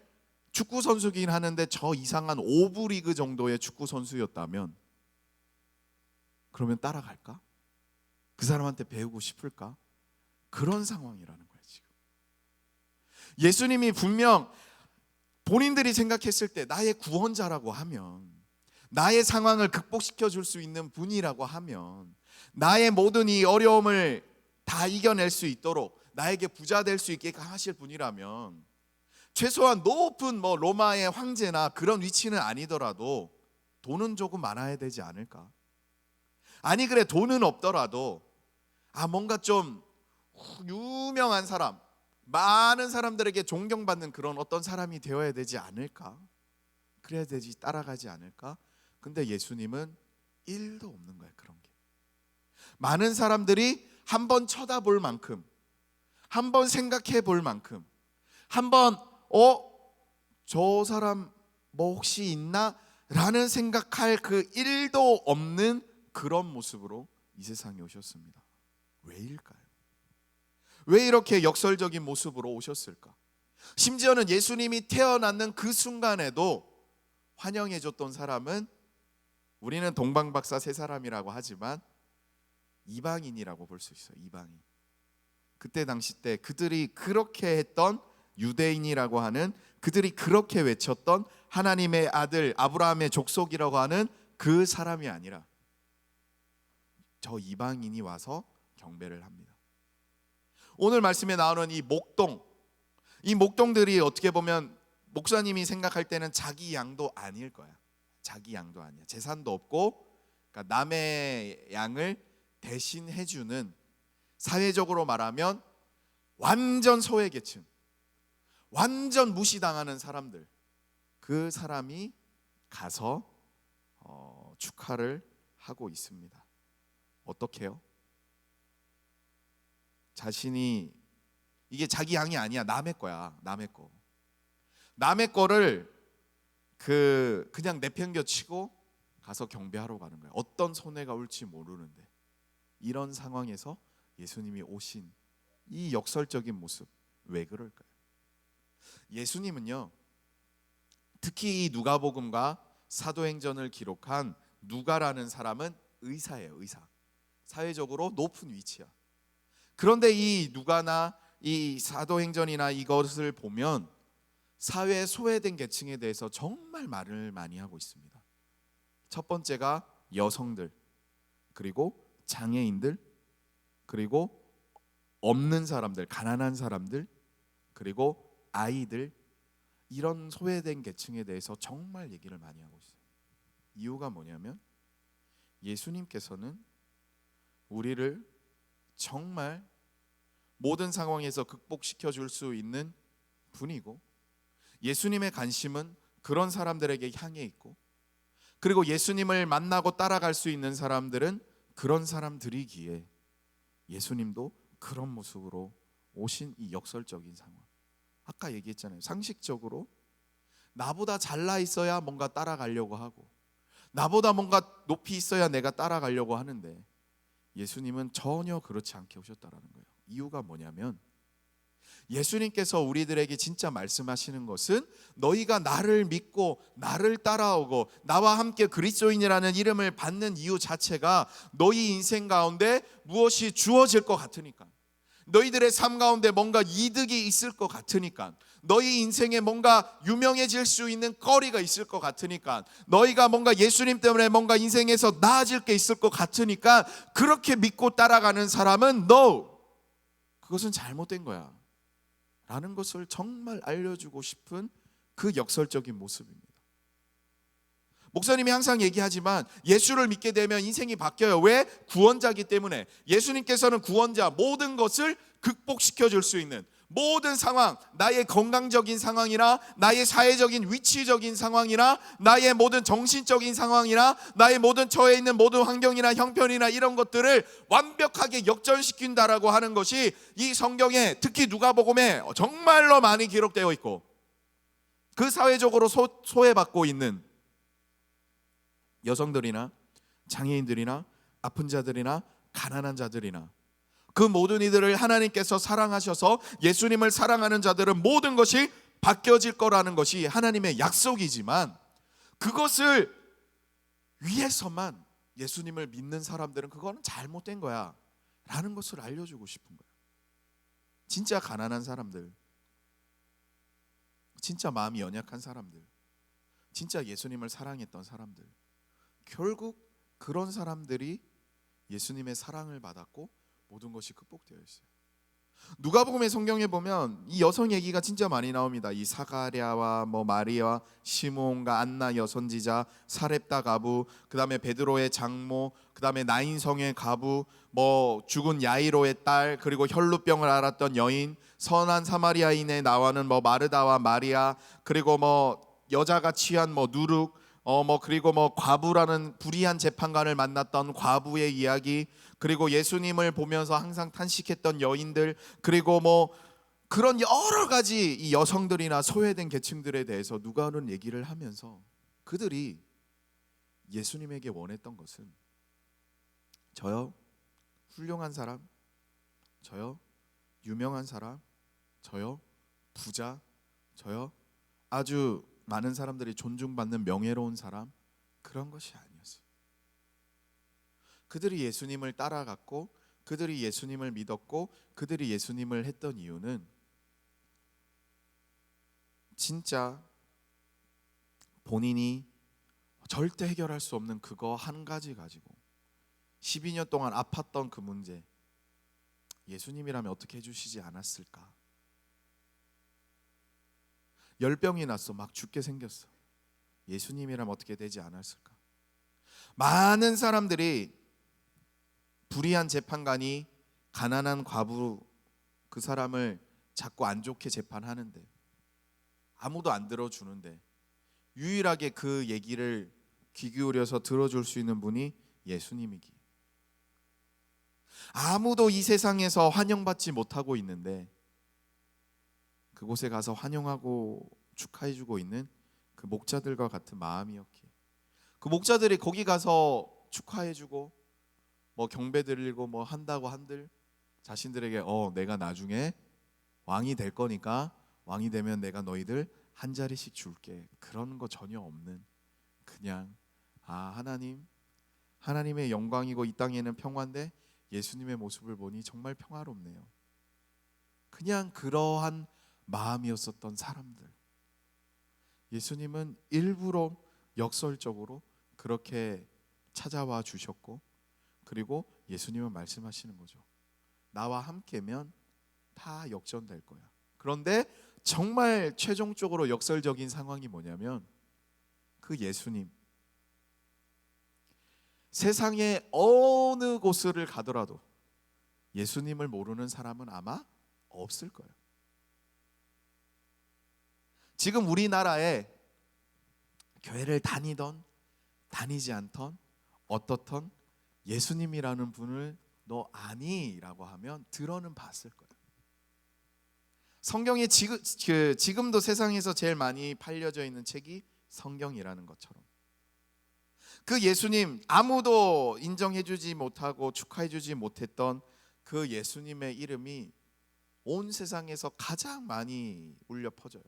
축구 선수긴 하는데 저 이상한 5부 리그 정도의 축구 선수였다면 그러면 따라갈까? 그 사람한테 배우고 싶을까? 그런 상황이라는 거예요 지금. 예수님이 분명 본인들이 생각했을 때 나의 구원자라고 하면, 나의 상황을 극복시켜 줄 수 있는 분이라고 하면, 나의 모든 이 어려움을 다 이겨낼 수 있도록 나에게 부자 될 수 있게 하실 분이라면, 최소한 높은 뭐 로마의 황제나 그런 위치는 아니더라도 돈은 조금 많아야 되지 않을까? 아니 그래 돈은 없더라도 뭔가 좀 유명한 사람, 많은 사람들에게 존경받는 그런 어떤 사람이 되어야 되지 않을까? 그래야 되지, 따라가지 않을까? 근데 예수님은 1도 없는 거예요. 그런 게. 많은 사람들이 한번 쳐다볼 만큼, 한번 생각해 볼 만큼, 한번 저 사람 뭐 혹시 있나? 라는 생각할 그 일도 없는 그런 모습으로 이 세상에 오셨습니다. 왜일까요? 왜 이렇게 역설적인 모습으로 오셨을까? 심지어는 예수님이 태어나는 그 순간에도 환영해줬던 사람은, 우리는 동방박사 세 사람이라고 하지만 이방인이라고 볼 수 있어요. 이방인. 그때 당시 때 그들이 그렇게 했던, 유대인이라고 하는, 그들이 그렇게 외쳤던 하나님의 아들 아브라함의 족속이라고 하는 그 사람이 아니라 저 이방인이 와서 경배를 합니다. 오늘 말씀에 나오는 이 목동들이 어떻게 보면 목사님이 생각할 때는 자기 양도 아닐 거야. 자기 양도 아니야. 재산도 없고, 그러니까 남의 양을 대신 해주는, 사회적으로 말하면 완전 소외계층, 완전 무시당하는 사람들, 그 사람이 가서 축하를 하고 있습니다. 어떻게요? 자신이, 이게 자기 양이 아니야. 남의 거야. 남의 거. 남의 거를 그냥 내팽겨치고 가서 경배하러 가는 거야. 어떤 손해가 올지 모르는데. 이런 상황에서 예수님이 오신 이 역설적인 모습, 왜 그럴까요? 예수님은요, 특히 이 누가복음과 사도행전을 기록한 누가라는 사람은 의사예요. 의사. 사회적으로 높은 위치야. 그런데 이 누가나 이 사도행전이나 이것을 보면 사회에 소외된 계층에 대해서 정말 말을 많이 하고 있습니다. 첫 번째가 여성들, 그리고 장애인들, 그리고 없는 사람들, 가난한 사람들, 그리고 아이들, 이런 소외된 계층에 대해서 정말 얘기를 많이 하고 있어요. 이유가 뭐냐면 예수님께서는 우리를 정말 모든 상황에서 극복시켜 줄 수 있는 분이고, 예수님의 관심은 그런 사람들에게 향해 있고, 그리고 예수님을 만나고 따라갈 수 있는 사람들은 그런 사람들이기에 예수님도 그런 모습으로 오신 이 역설적인 상황. 아까 얘기했잖아요. 상식적으로 나보다 잘나 있어야 뭔가 따라가려고 하고, 나보다 뭔가 높이 있어야 내가 따라가려고 하는데, 예수님은 전혀 그렇지 않게 오셨다라는 거예요. 이유가 뭐냐면 예수님께서 우리들에게 진짜 말씀하시는 것은, 너희가 나를 믿고 나를 따라오고 나와 함께 그리스도인이라는 이름을 받는 이유 자체가 너희 인생 가운데 무엇이 주어질 것 같으니까, 너희들의 삶 가운데 뭔가 이득이 있을 것 같으니까, 너희 인생에 뭔가 유명해질 수 있는 거리가 있을 것 같으니까, 너희가 뭔가 예수님 때문에 뭔가 인생에서 나아질 게 있을 것 같으니까 그렇게 믿고 따라가는 사람은 No, 그것은 잘못된 거야 라는 것을 정말 알려주고 싶은 그 역설적인 모습입니다. 목사님이 항상 얘기하지만 예수를 믿게 되면 인생이 바뀌어요. 왜? 구원자이기 때문에. 예수님께서는 구원자, 모든 것을 극복시켜 줄 수 있는, 모든 상황, 나의 건강적인 상황이나 나의 사회적인 위치적인 상황이나 나의 모든 정신적인 상황이나 나의 모든 처해 있는 모든 환경이나 형편이나 이런 것들을 완벽하게 역전시킨다라고 하는 것이 이 성경에, 특히 누가복음에 정말로 많이 기록되어 있고, 그 사회적으로 소외받고 있는 여성들이나 장애인들이나 아픈 자들이나 가난한 자들이나 그 모든 이들을 하나님께서 사랑하셔서 예수님을 사랑하는 자들은 모든 것이 바뀌어질 거라는 것이 하나님의 약속이지만, 그것을 위해서만 예수님을 믿는 사람들은 그거는 잘못된 거야 라는 것을 알려주고 싶은 거예요. 진짜 가난한 사람들, 진짜 마음이 연약한 사람들, 진짜 예수님을 사랑했던 사람들, 결국 그런 사람들이 예수님의 사랑을 받았고 모든 것이 극복되어 있어요. 누가복음의 성경에 보면 이 여성 얘기가 진짜 많이 나옵니다. 이 사가랴와 마리아, 시므온과 안나 여선지자, 사렙다 가부, 그다음에 베드로의 장모, 그다음에 나인성의 가부, 죽은 야이로의 딸, 그리고 혈루병을 앓았던 여인, 선한 사마리아인에 나와는 마르다와 마리아, 그리고 여자가 취한 누룩, 그리고 과부라는 불의한 재판관을 만났던 과부의 이야기, 그리고 예수님을 보면서 항상 탄식했던 여인들, 그리고 그런 여러 가지 이 여성들이나 소외된 계층들에 대해서 누가는 얘기를 하면서 그들이 예수님에게 원했던 것은 저요 훌륭한 사람, 저요 유명한 사람, 저요 부자, 저요 아주 많은 사람들이 존중받는 명예로운 사람, 그런 것이 아니었어요. 그들이 예수님을 따라갔고 그들이 예수님을 믿었고 그들이 예수님을 했던 이유는 진짜 본인이 절대 해결할 수 없는 그거 한 가지 가지고 12년 동안 아팠던 그 문제, 예수님이라면 어떻게 해주시지 않았을까? 열병이 났어. 막 죽게 생겼어. 예수님이라면 어떻게 되지 않았을까? 많은 사람들이, 불의한 재판관이 가난한 과부 그 사람을 자꾸 안 좋게 재판하는데 아무도 안 들어주는데 유일하게 그 얘기를 귀 기울여서 들어줄 수 있는 분이 예수님이기. 아무도 이 세상에서 환영받지 못하고 있는데 그곳에 가서 환영하고 축하해주고 있는 그 목자들과 같은 마음이었기에 그 목자들이 거기 가서 축하해주고 뭐 경배 드리고 뭐 한다고 한들 자신들에게 내가 나중에 왕이 될 거니까 왕이 되면 내가 너희들 한 자리씩 줄게, 그런 거 전혀 없는, 그냥 하나님의 영광이고 이 땅에는 평화인데 예수님의 모습을 보니 정말 평화롭네요. 그냥 그러한 마음이었었던 사람들. 예수님은 일부러 역설적으로 그렇게 찾아와 주셨고, 그리고 예수님은 말씀하시는 거죠. 나와 함께면 다 역전될 거야. 그런데 정말 최종적으로 역설적인 상황이 뭐냐면 그 예수님, 세상의 어느 곳을 가더라도 예수님을 모르는 사람은 아마 없을 거예요. 지금 우리나라에 교회를 다니던 다니지 않던 어떻던 예수님이라는 분을 너 아니? 라고 하면 들어는 봤을 거예요. 성경에 지금도 세상에서 제일 많이 팔려져 있는 책이 성경이라는 것처럼 그 예수님, 아무도 인정해주지 못하고 축하해주지 못했던 그 예수님의 이름이 온 세상에서 가장 많이 울려 퍼져요.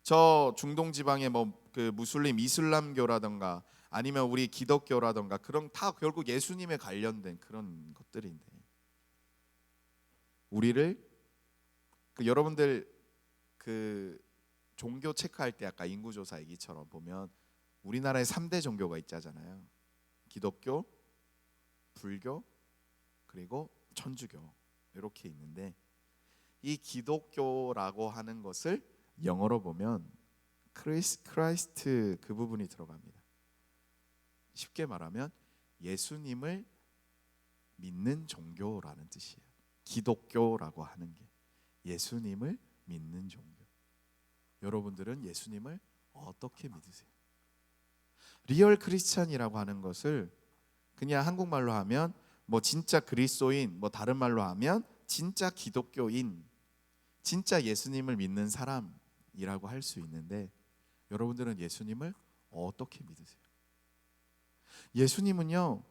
저 중동 지방의 그 무슬림 이슬람교라던가 아니면 우리 기독교라던가 그런 다 결국 예수님에 관련된 그런 것들인데, 우리를 여러분들 그 종교 체크할 때 아까 인구조사 얘기처럼 보면 우리나라에 3대 종교가 있잖아요. 기독교, 불교, 그리고 천주교, 이렇게 있는데 이 기독교라고 하는 것을 영어로 보면 크라이스트 그 부분이 들어갑니다. 쉽게 말하면 예수님을 믿는 종교라는 뜻이에요. 기독교라고 하는 게 예수님을 믿는 종교. 여러분들은 예수님을 어떻게 믿으세요? 리얼 크리스찬이라고 하는 것을 그냥 한국말로 하면 진짜 그리스도인, 다른 말로 하면 진짜 기독교인, 진짜 예수님을 믿는 사람이라고 할 수 있는데, 여러분들은 예수님을 어떻게 믿으세요? 예수님은요,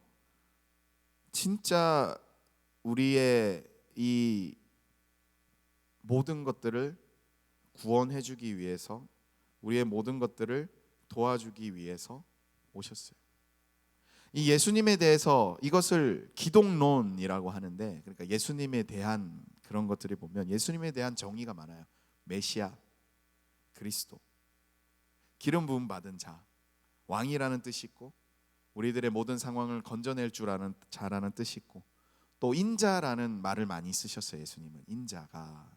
진짜 우리의 이 모든 것들을 구원해 주기 위해서, 우리의 모든 것들을 도와주기 위해서 오셨어요. 이 예수님에 대해서 이것을 기독론이라고 하는데, 그러니까 예수님에 대한 그런 것들이 보면 예수님에 대한 정의가 많아요. 메시아, 그리스도, 기름 부음 받은 자, 왕이라는 뜻이 있고, 우리들의 모든 상황을 건져낼 줄 아는 자라는 뜻이 있고, 또 인자라는 말을 많이 쓰셨어요. 예수님은 인자가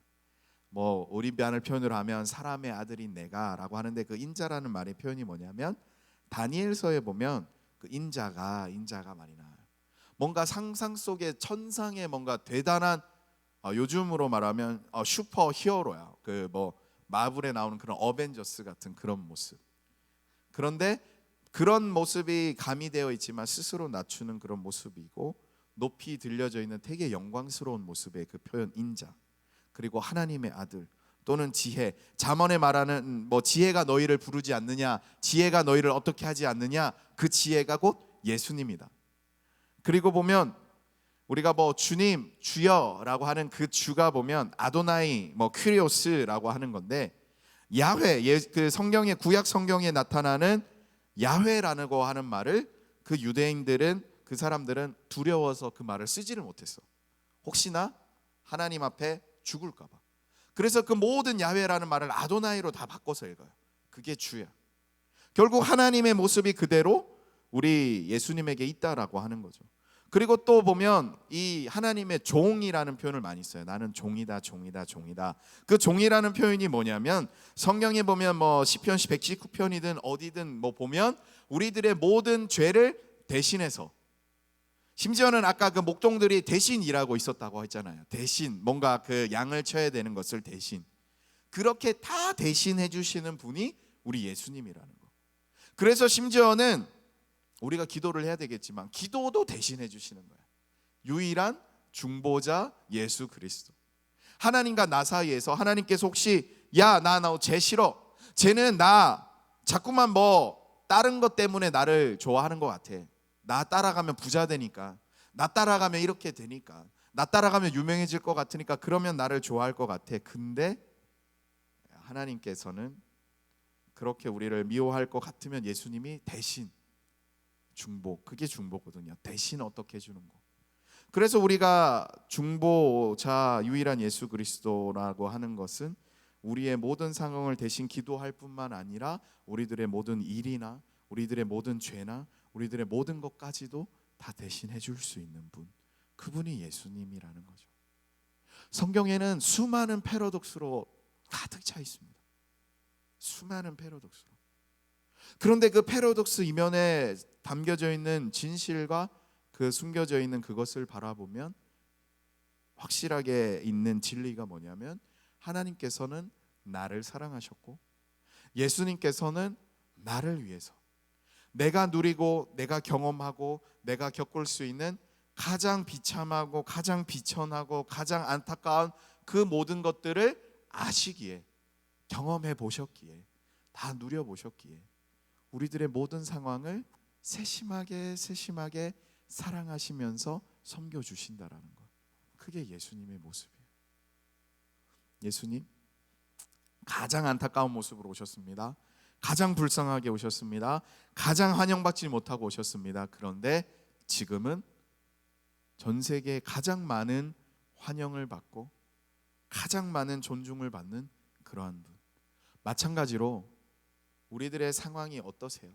오리비안을 표현을 하면 사람의 아들인 내가라고 하는데, 그 인자라는 말의 표현이 뭐냐면 다니엘서에 보면 그 인자가 많이 나와요. 뭔가 상상 속의 천상의 뭔가 대단한, 요즘으로 말하면 슈퍼 히어로야. 마블에 나오는 그런 어벤져스 같은 그런 모습. 그런데 그런 모습이 가미되어 있지만 스스로 낮추는 그런 모습이고, 높이 들려져 있는 되게 영광스러운 모습의 그 표현 인자, 그리고 하나님의 아들, 또 또는 지혜, 잠언에 말하는 뭐 지혜가 너희를 부르지 않느냐, 지혜가 너희를 어떻게 하지 않느냐, 그 지혜가 곧 예수님이다. 그리고 보면 우리가 뭐 주님, 주여라고 하는 그 주가 보면 아도나이, 뭐 큐리오스라고 하는 건데, 야훼, 그 성경의 구약 성경에 나타나는 야훼라고 하는 말을 그 유대인들은, 그 사람들은 두려워서 그 말을 쓰지를 못했어. 혹시나 하나님 앞에 죽을까 봐. 그래서 그 모든 야훼라는 말을 아도나이로 다 바꿔서 읽어요. 그게 주야. 결국 하나님의 모습이 그대로 우리 예수님에게 있다라고 하는 거죠. 그리고 또 보면 이 하나님의 종이라는 표현을 많이 써요. 나는 종이다, 종이다, 종이다. 그 종이라는 표현이 뭐냐면, 성경에 보면 뭐 시편 119편이든 어디든 뭐 보면 우리들의 모든 죄를 대신해서, 심지어는 아까 그 목동들이 대신 일하고 있었다고 했잖아요. 대신 뭔가 그 양을 쳐야 되는 것을 대신, 그렇게 다 대신해 주시는 분이 우리 예수님이라는 거. 그래서 심지어는 우리가 기도를 해야 되겠지만 기도도 대신해 주시는 거예요. 유일한 중보자 예수 그리스도. 하나님과 나 사이에서 하나님께서 혹시 야, 나 쟤 싫어, 쟤는 나 자꾸만 뭐 다른 것 때문에 나를 좋아하는 것 같아, 나 따라가면 부자 되니까, 나 따라가면 이렇게 되니까, 나 따라가면 유명해질 것 같으니까 그러면 나를 좋아할 것 같아. 근데 하나님께서는 그렇게 우리를 미워할 것 같으면 예수님이 대신 중보, 그게 중보거든요. 대신 어떻게 해주는 거. 그래서 우리가 중보자 유일한 예수 그리스도라고 하는 것은 우리의 모든 상황을 대신 기도할 뿐만 아니라 우리들의 모든 일이나 우리들의 모든 죄나 우리들의 모든 것까지도 다 대신해 줄 수 있는 분, 그분이 예수님이라는 거죠. 성경에는 수많은 패러독스로 가득 차 있습니다. 수많은 패러독스로. 그런데 그 패러독스 이면에 담겨져 있는 진실과 그 숨겨져 있는 그것을 바라보면 확실하게 있는 진리가 뭐냐면, 하나님께서는 나를 사랑하셨고 예수님께서는 나를 위해서 내가 누리고 내가 경험하고 내가 겪을 수 있는 가장 비참하고 가장 비천하고 가장 안타까운 그 모든 것들을 아시기에, 경험해 보셨기에, 다 누려 보셨기에 우리들의 모든 상황을 세심하게 세심하게 사랑하시면서 섬겨 주신다라는 것. 그게 예수님의 모습이에요. 예수님 가장 안타까운 모습으로 오셨습니다. 가장 불쌍하게 오셨습니다. 가장 환영받지 못하고 오셨습니다. 그런데 지금은 전 세계에 가장 많은 환영을 받고 가장 많은 존중을 받는 그러한 분. 마찬가지로 우리들의 상황이 어떠세요?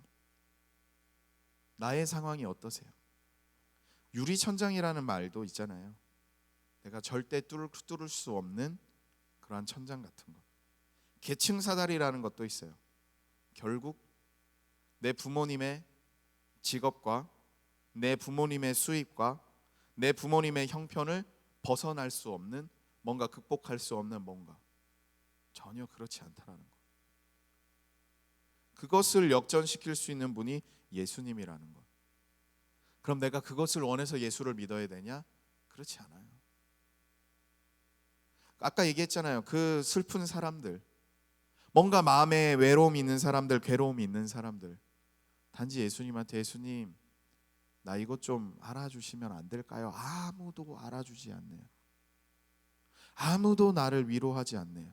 나의 상황이 어떠세요? 유리천장이라는 말도 있잖아요. 내가 절대 뚫을 수 없는 그러한 천장 같은 것. 계층사다리라는 것도 있어요. 결국 내 부모님의 직업과 내 부모님의 수입과 내 부모님의 형편을 벗어날 수 없는, 뭔가 극복할 수 없는 뭔가, 전혀 그렇지 않다라는 것. 그것을 역전시킬 수 있는 분이 예수님이라는 것. 그럼 내가 그것을 원해서 예수를 믿어야 되냐? 그렇지 않아요. 아까 얘기했잖아요. 그 슬픈 사람들, 뭔가 마음에 외로움이 있는 사람들, 괴로움이 있는 사람들, 단지 예수님한테 예수님 나 이것 좀 알아주시면 안 될까요? 아무도 알아주지 않네요. 아무도 나를 위로하지 않네요.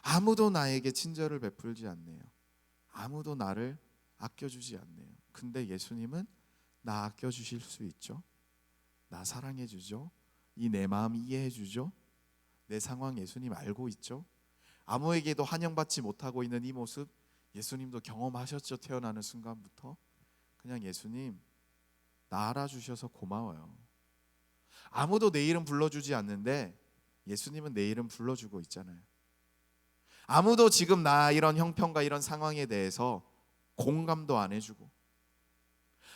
아무도 나에게 친절을 베풀지 않네요. 아무도 나를 아껴주지 않네요. 근데 예수님은 나 아껴주실 수 있죠. 나 사랑해주죠. 이 내 마음 이해해주죠. 내 상황 예수님 알고 있죠. 아무에게도 환영받지 못하고 있는 이 모습 예수님도 경험하셨죠. 태어나는 순간부터. 그냥 예수님 나 알아주셔서 고마워요. 아무도 내 이름 불러주지 않는데 예수님은 내 이름 불러주고 있잖아요. 아무도 지금 나 이런 형편과 이런 상황에 대해서 공감도 안 해주고,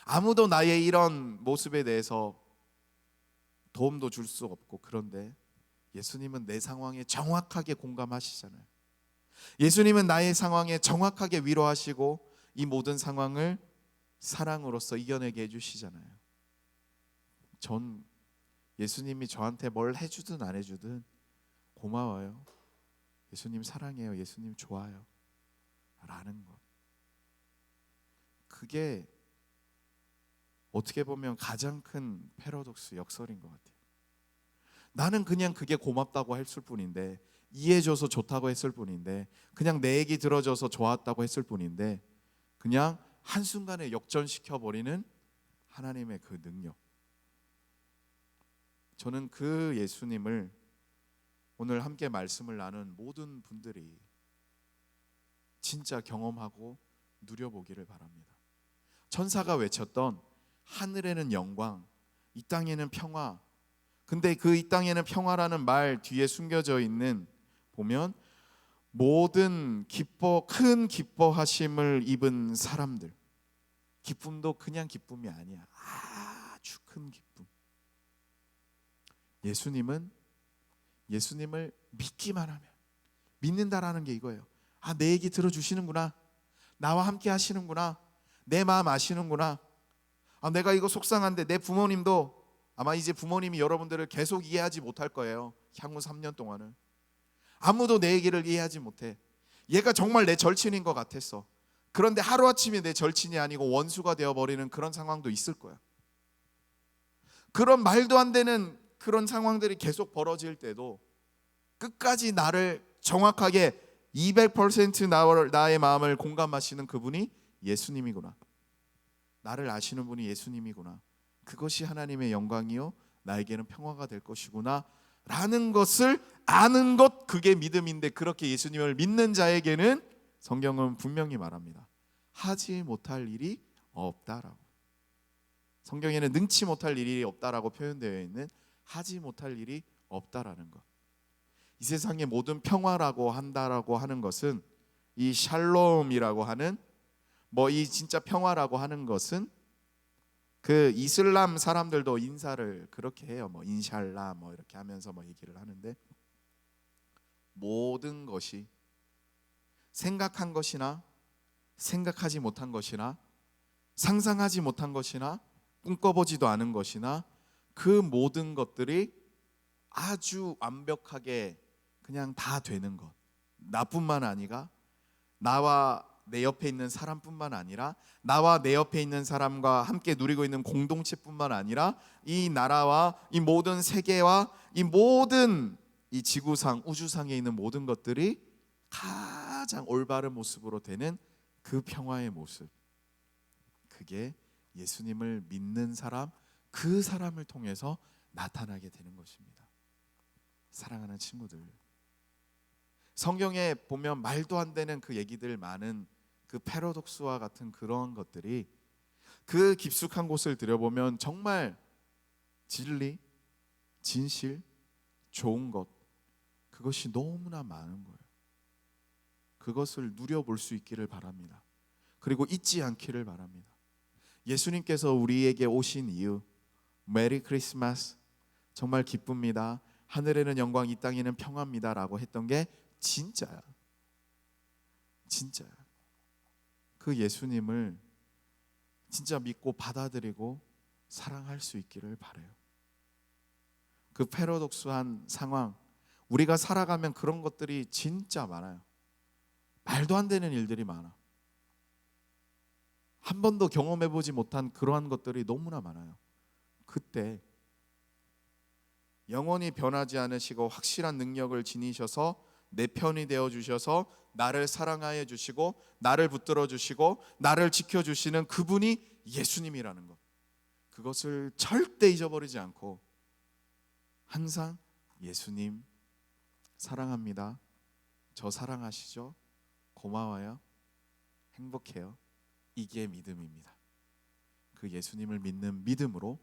아무도 나의 이런 모습에 대해서 도움도 줄 수 없고, 그런데 예수님은 내 상황에 정확하게 공감하시잖아요. 예수님은 나의 상황에 정확하게 위로하시고 이 모든 상황을 사랑으로서 이겨내게 해주시잖아요. 전 예수님이 저한테 뭘 해주든 안 해주든 고마워요. 예수님 사랑해요, 예수님 좋아요 라는 것, 그게 어떻게 보면 가장 큰 패러독스, 역설인 것 같아요. 나는 그냥 그게 고맙다고 했을 뿐인데, 이해해줘서 좋다고 했을 뿐인데, 그냥 내 얘기 들어줘서 좋았다고 했을 뿐인데, 그냥 한순간에 역전시켜버리는 하나님의 그 능력. 저는 그 예수님을 오늘 함께 말씀을 나눈 모든 분들이 진짜 경험하고 누려보기를 바랍니다. 천사가 외쳤던 하늘에는 영광, 이 땅에는 평화. 근데 그 이 땅에는 평화라는 말 뒤에 숨겨져 있는 보면 모든 큰 기뻐하심을 입은 사람들, 기쁨도 그냥 기쁨이 아니야, 아주 큰 기쁨. 예수님을 믿기만 하면, 믿는다라는 게 이거예요. 아, 내 얘기 들어주시는구나, 나와 함께 하시는구나, 내 마음 아시는구나. 아, 내가 이거 속상한데 내 부모님도, 아마 이제 부모님이 여러분들을 계속 이해하지 못할 거예요. 향후 3년 동안은 아무도 내 얘기를 이해하지 못해. 얘가 정말 내 절친인 것 같았어. 그런데 하루아침에 내 절친이 아니고 원수가 되어버리는 그런 상황도 있을 거야. 그런 말도 안 되는 그런 상황들이 계속 벌어질 때도 끝까지 나를 정확하게 200% 나의 마음을 공감하시는 그분이 예수님이구나, 나를 아시는 분이 예수님이구나, 그것이 하나님의 영광이요 나에게는 평화가 될 것이구나 라는 것을 아는 것, 그게 믿음인데, 그렇게 예수님을 믿는 자에게는 성경은 분명히 말합니다. 하지 못할 일이 없다라고. 성경에는 능치 못할 일이 없다라고 표현되어 있는 하지 못할 일이 없다라는 것. 이 세상의 모든 평화라고 한다라고 하는 것은, 이 샬롬이라고 하는 이 진짜 평화라고 하는 것은, 그 이슬람 사람들도 인사를 그렇게 해요. 인샬라 이렇게 하면서 얘기를 하는데, 모든 것이 생각한 것이나 생각하지 못한 것이나 상상하지 못한 것이나 꿈꿔보지도 않은 것이나 그 모든 것들이 아주 완벽하게 그냥 다 되는 것. 나뿐만 아니라, 나와 내 옆에 있는 사람뿐만 아니라, 나와 내 옆에 있는 사람과 함께 누리고 있는 공동체뿐만 아니라, 이 나라와 이 모든 세계와 이 모든 이 지구상, 우주상에 있는 모든 것들이 가장 올바른 모습으로 되는 그 평화의 모습, 그게 예수님을 믿는 사람, 그 사람을 통해서 나타나게 되는 것입니다. 사랑하는 친구들, 성경에 보면 말도 안 되는 그 얘기들 많은 그 패러독스와 같은 그런 것들이, 그 깊숙한 곳을 들여보면 정말 진리, 진실, 좋은 것, 그것이 너무나 많은 거예요. 그것을 누려볼 수 있기를 바랍니다. 그리고 잊지 않기를 바랍니다. 예수님께서 우리에게 오신 이유, 메리 크리스마스, 정말 기쁩니다, 하늘에는 영광, 이 땅에는 평화입니다 라고 했던 게 진짜야. 진짜야. 그 예수님을 진짜 믿고 받아들이고 사랑할 수 있기를 바라요. 그 패러독스한 상황, 우리가 살아가면 그런 것들이 진짜 많아요. 말도 안 되는 일들이 많아. 한 번도 경험해보지 못한 그러한 것들이 너무나 많아요. 그때 영원히 변하지 않으시고 확실한 능력을 지니셔서 내 편이 되어 주셔서 나를 사랑하여 주시고 나를 붙들어 주시고 나를 지켜 주시는 그분이 예수님이라는 것, 그것을 절대 잊어버리지 않고 항상 예수님 사랑합니다, 저 사랑하시죠, 고마워요, 행복해요, 이게 믿음입니다. 그 예수님을 믿는 믿음으로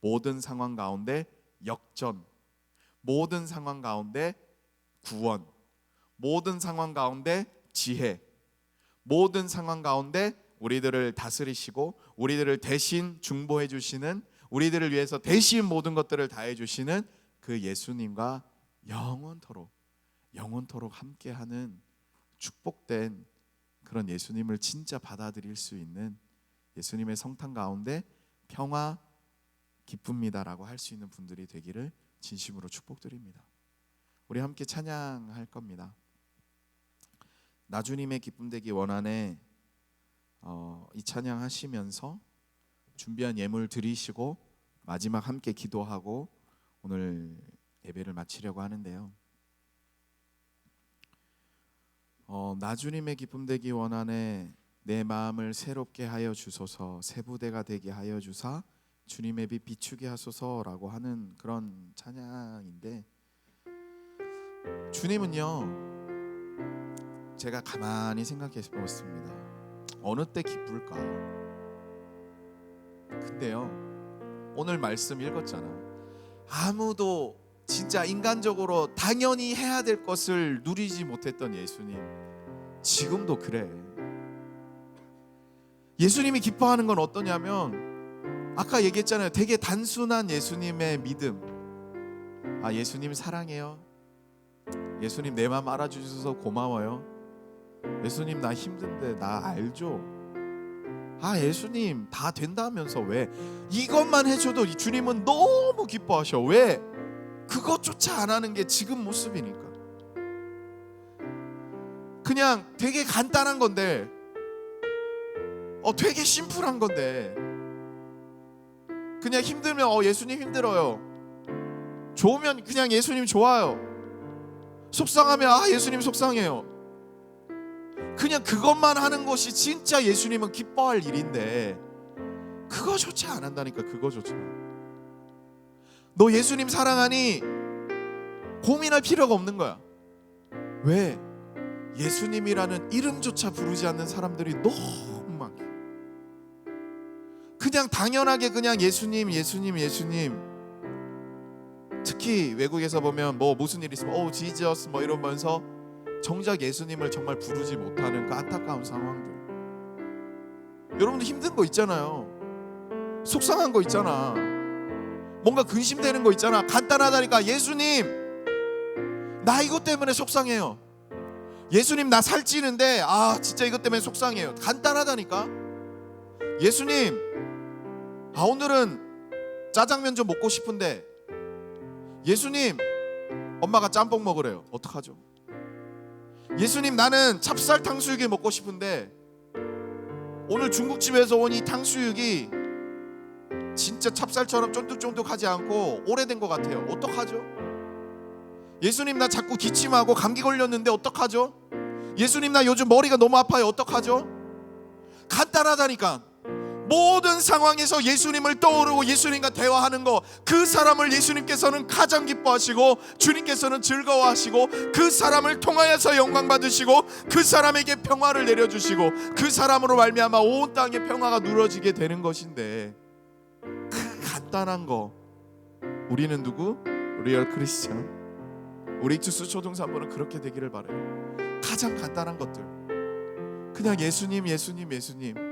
모든 상황 가운데 역전, 모든 상황 가운데 구원, 모든 상황 가운데 지혜, 모든 상황 가운데 우리들을 다스리시고 우리들을 대신 중보해 주시는, 우리들을 위해서 대신 모든 것들을 다해 주시는 그 예수님과 영원토록 함께하는 축복된 그런 예수님을 진짜 받아들일 수 있는, 예수님의 성탄 가운데 평화, 기쁩니다라고 할 수 있는 분들이 되기를 진심으로 축복드립니다. 우리 함께 찬양할 겁니다. 나 주님의 기쁨 되기 원하네 이 찬양 하시면서 준비한 예물 드리시고 마지막 함께 기도하고 오늘 예배를 마치려고 하는데요. 나 주님의 기쁨 되기 원하네 내 마음을 새롭게 하여 주소서 새 부대가 되게 하여 주사 주님의 빛 비추게 하소서라고 하는 그런 찬양인데, 주님은요 제가 가만히 생각해 보았습니다. 어느 때 기쁠까? 근데요 오늘 말씀 읽었잖아. 아무도 진짜 인간적으로 당연히 해야 될 것을 누리지 못했던 예수님, 지금도 그래. 예수님이 기뻐하는 건 어떠냐면 아까 얘기했잖아요. 되게 단순한 예수님의 믿음. 아, 예수님 사랑해요. 예수님 내 마음 알아주셔서 고마워요. 예수님 나 힘든데 나 알죠. 아, 예수님 다 된다면서 왜 이것만 해줘도 주님은 너무 기뻐하셔. 왜? 그것조차 안 하는 게 지금 모습이니까. 그냥 되게 간단한 건데 되게 심플한 건데 그냥 힘들면 예수님 힘들어요. 좋으면 그냥 예수님 좋아요. 속상하면 예수님 속상해요. 그냥 그것만 하는 것이 진짜 예수님은 기뻐할 일인데 그거조차 안 한다니까. 그거조차. 너 예수님 사랑하니? 고민할 필요가 없는 거야. 왜? 예수님이라는 이름조차 부르지 않는 사람들이 너무 많아. 그냥 당연하게 그냥 예수님 예수님 예수님. 특히 외국에서 보면 무슨 일 있으면 지저스 이러면서 정작 예수님을 정말 부르지 못하는 그 안타까운 상황들. 여러분도 힘든 거 있잖아요. 속상한 거 있잖아. 뭔가 근심되는 거 있잖아. 간단하다니까. 예수님 나 이것 때문에 속상해요. 예수님 나 살찌는데 진짜 이것 때문에 속상해요. 간단하다니까. 예수님 오늘은 짜장면 좀 먹고 싶은데 예수님 엄마가 짬뽕 먹으래요. 어떡하죠? 예수님 나는 찹쌀 탕수육이 먹고 싶은데 오늘 중국집에서 온 이 탕수육이 진짜 찹쌀처럼 쫀득쫀득하지 않고 오래된 것 같아요. 어떡하죠? 예수님 나 자꾸 기침하고 감기 걸렸는데 어떡하죠? 예수님 나 요즘 머리가 너무 아파요. 어떡하죠? 간단하다니까. 모든 상황에서 예수님을 떠오르고 예수님과 대화하는 거, 그 사람을 예수님께서는 가장 기뻐하시고 주님께서는 즐거워하시고 그 사람을 통하여서 영광 받으시고 그 사람에게 평화를 내려주시고 그 사람으로 말미암아 온 땅에 평화가 누러지게 되는 것인데, 그 간단한 거 우리는 누구? 리얼 크리스천, 우리 주스 초등산부는 그렇게 되기를 바래요. 가장 간단한 것들 그냥 예수님 예수님 예수님.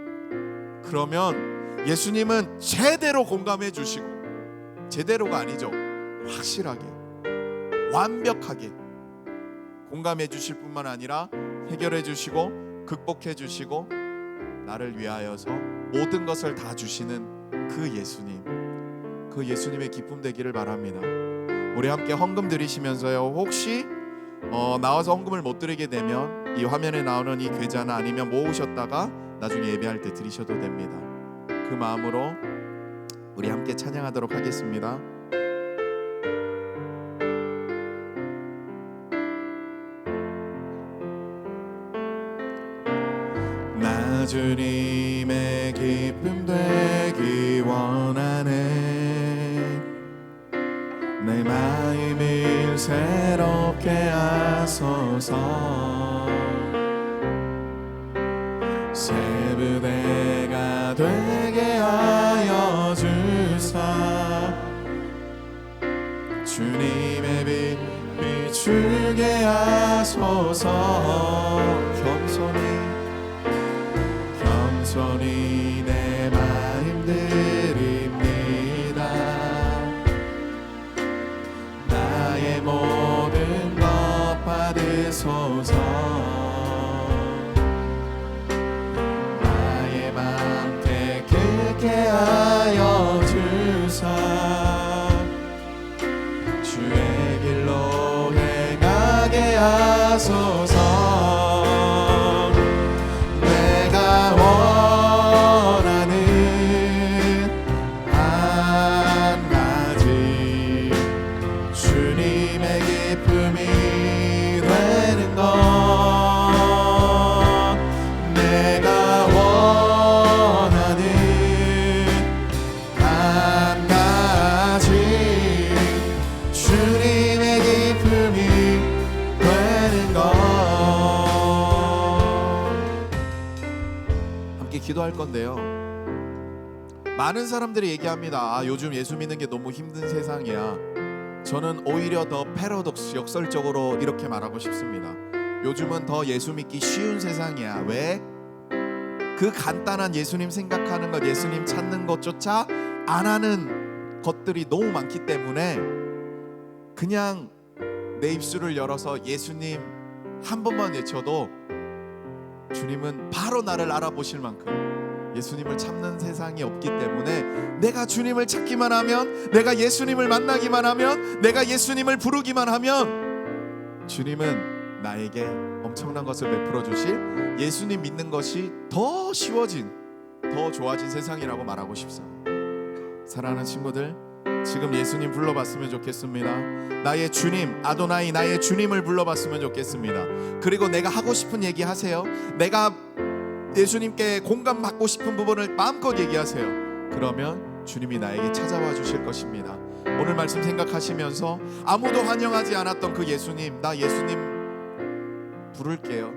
그러면 예수님은 제대로 공감해 주시고, 제대로가 아니죠, 확실하게 완벽하게 공감해 주실 뿐만 아니라 해결해 주시고 극복해 주시고 나를 위하여서 모든 것을 다 주시는 그 예수님, 그 예수님의 기쁨 되기를 바랍니다. 우리 함께 헌금 드리시면서요, 혹시 나와서 헌금을 못 드리게 되면 이 화면에 나오는 이 계좌나 아니면 모으셨다가 나중에 예배할 때 드리셔도 됩니다. 그 마음으로 우리 함께 찬양하도록 하겠습니다. 나 주님의 기쁨 되기 원하네. 내 마음을 새롭게 하소서. 새 부대가 되게 하여 주사. 주님의 빛 비추게 하소서. 겸손히 내 마음 드립니다. 나의 모든 것 받으소서. 나의 맘 깨끗게 하여 주사. 주의 길로 행하게 하소서. 기도할 건데요. 많은 사람들이 얘기합니다. 요즘 예수 믿는 게 너무 힘든 세상이야. 저는 오히려 더 패러독스, 역설적으로 이렇게 말하고 싶습니다. 요즘은 더 예수 믿기 쉬운 세상이야. 왜? 그 간단한 예수님 생각하는 것, 예수님 찾는 것조차 안 하는 것들이 너무 많기 때문에 그냥 내 입술을 열어서 예수님 한 번만 외쳐도 주님은 바로 나를 알아보실 만큼 예수님을 찾는 세상이 없기 때문에 내가 주님을 찾기만 하면, 내가 예수님을 만나기만 하면, 내가 예수님을 부르기만 하면 주님은 나에게 엄청난 것을 베풀어 주실, 예수님 믿는 것이 더 쉬워진, 더 좋아진 세상이라고 말하고 싶습니다. 사랑하는 친구들, 지금 예수님 불러봤으면 좋겠습니다. 나의 주님, 아도나이, 나의 주님을 불러봤으면 좋겠습니다. 그리고 내가 하고 싶은 얘기 하세요. 내가 예수님께 공감받고 싶은 부분을 마음껏 얘기하세요. 그러면 주님이 나에게 찾아와 주실 것입니다. 오늘 말씀 생각하시면서 아무도 환영하지 않았던 그 예수님, 나 예수님 부를게요.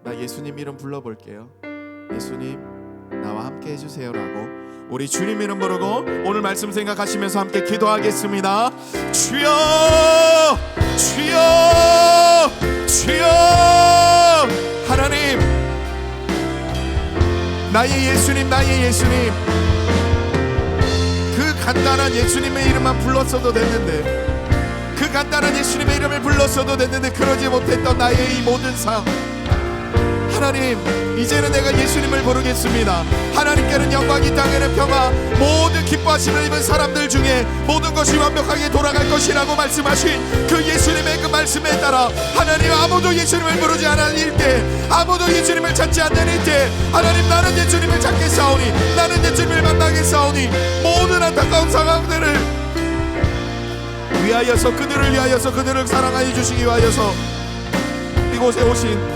나 예수님 이름 불러볼게요. 예수님 나와 함께 해주세요라고 우리 주님 이름 부르고 오늘 말씀 생각하시면서 함께 기도하겠습니다. 주여, 주여, 주여. 하나님, 나의 예수님, 나의 예수님, 그 간단한 예수님의 이름만 불렀어도 됐는데, 그 간단한 예수님의 이름을 불렀어도 됐는데 그러지 못했던 나의 이 모든 삶, 하나님, 이제는 내가 예수님을 부르겠습니다. 하나님께는 영광이, 땅에는 평화, 모든 기뻐하심을 입은 사람들 중에 모든 것이 완벽하게 돌아갈 것이라고 말씀하신 그 예수님의 그 말씀에 따라 하나님, 아무도 예수님을 부르지 않을 때, 아무도 예수님을 찾지 않는 때 하나님, 나는 예수님을 찾겠사오니, 나는 예수님을 만나겠사오니 모든 안타까운 상황들을 위하여서, 그들을 위하여서, 그들을 사랑하여 주시기 위하여서 이곳에 오신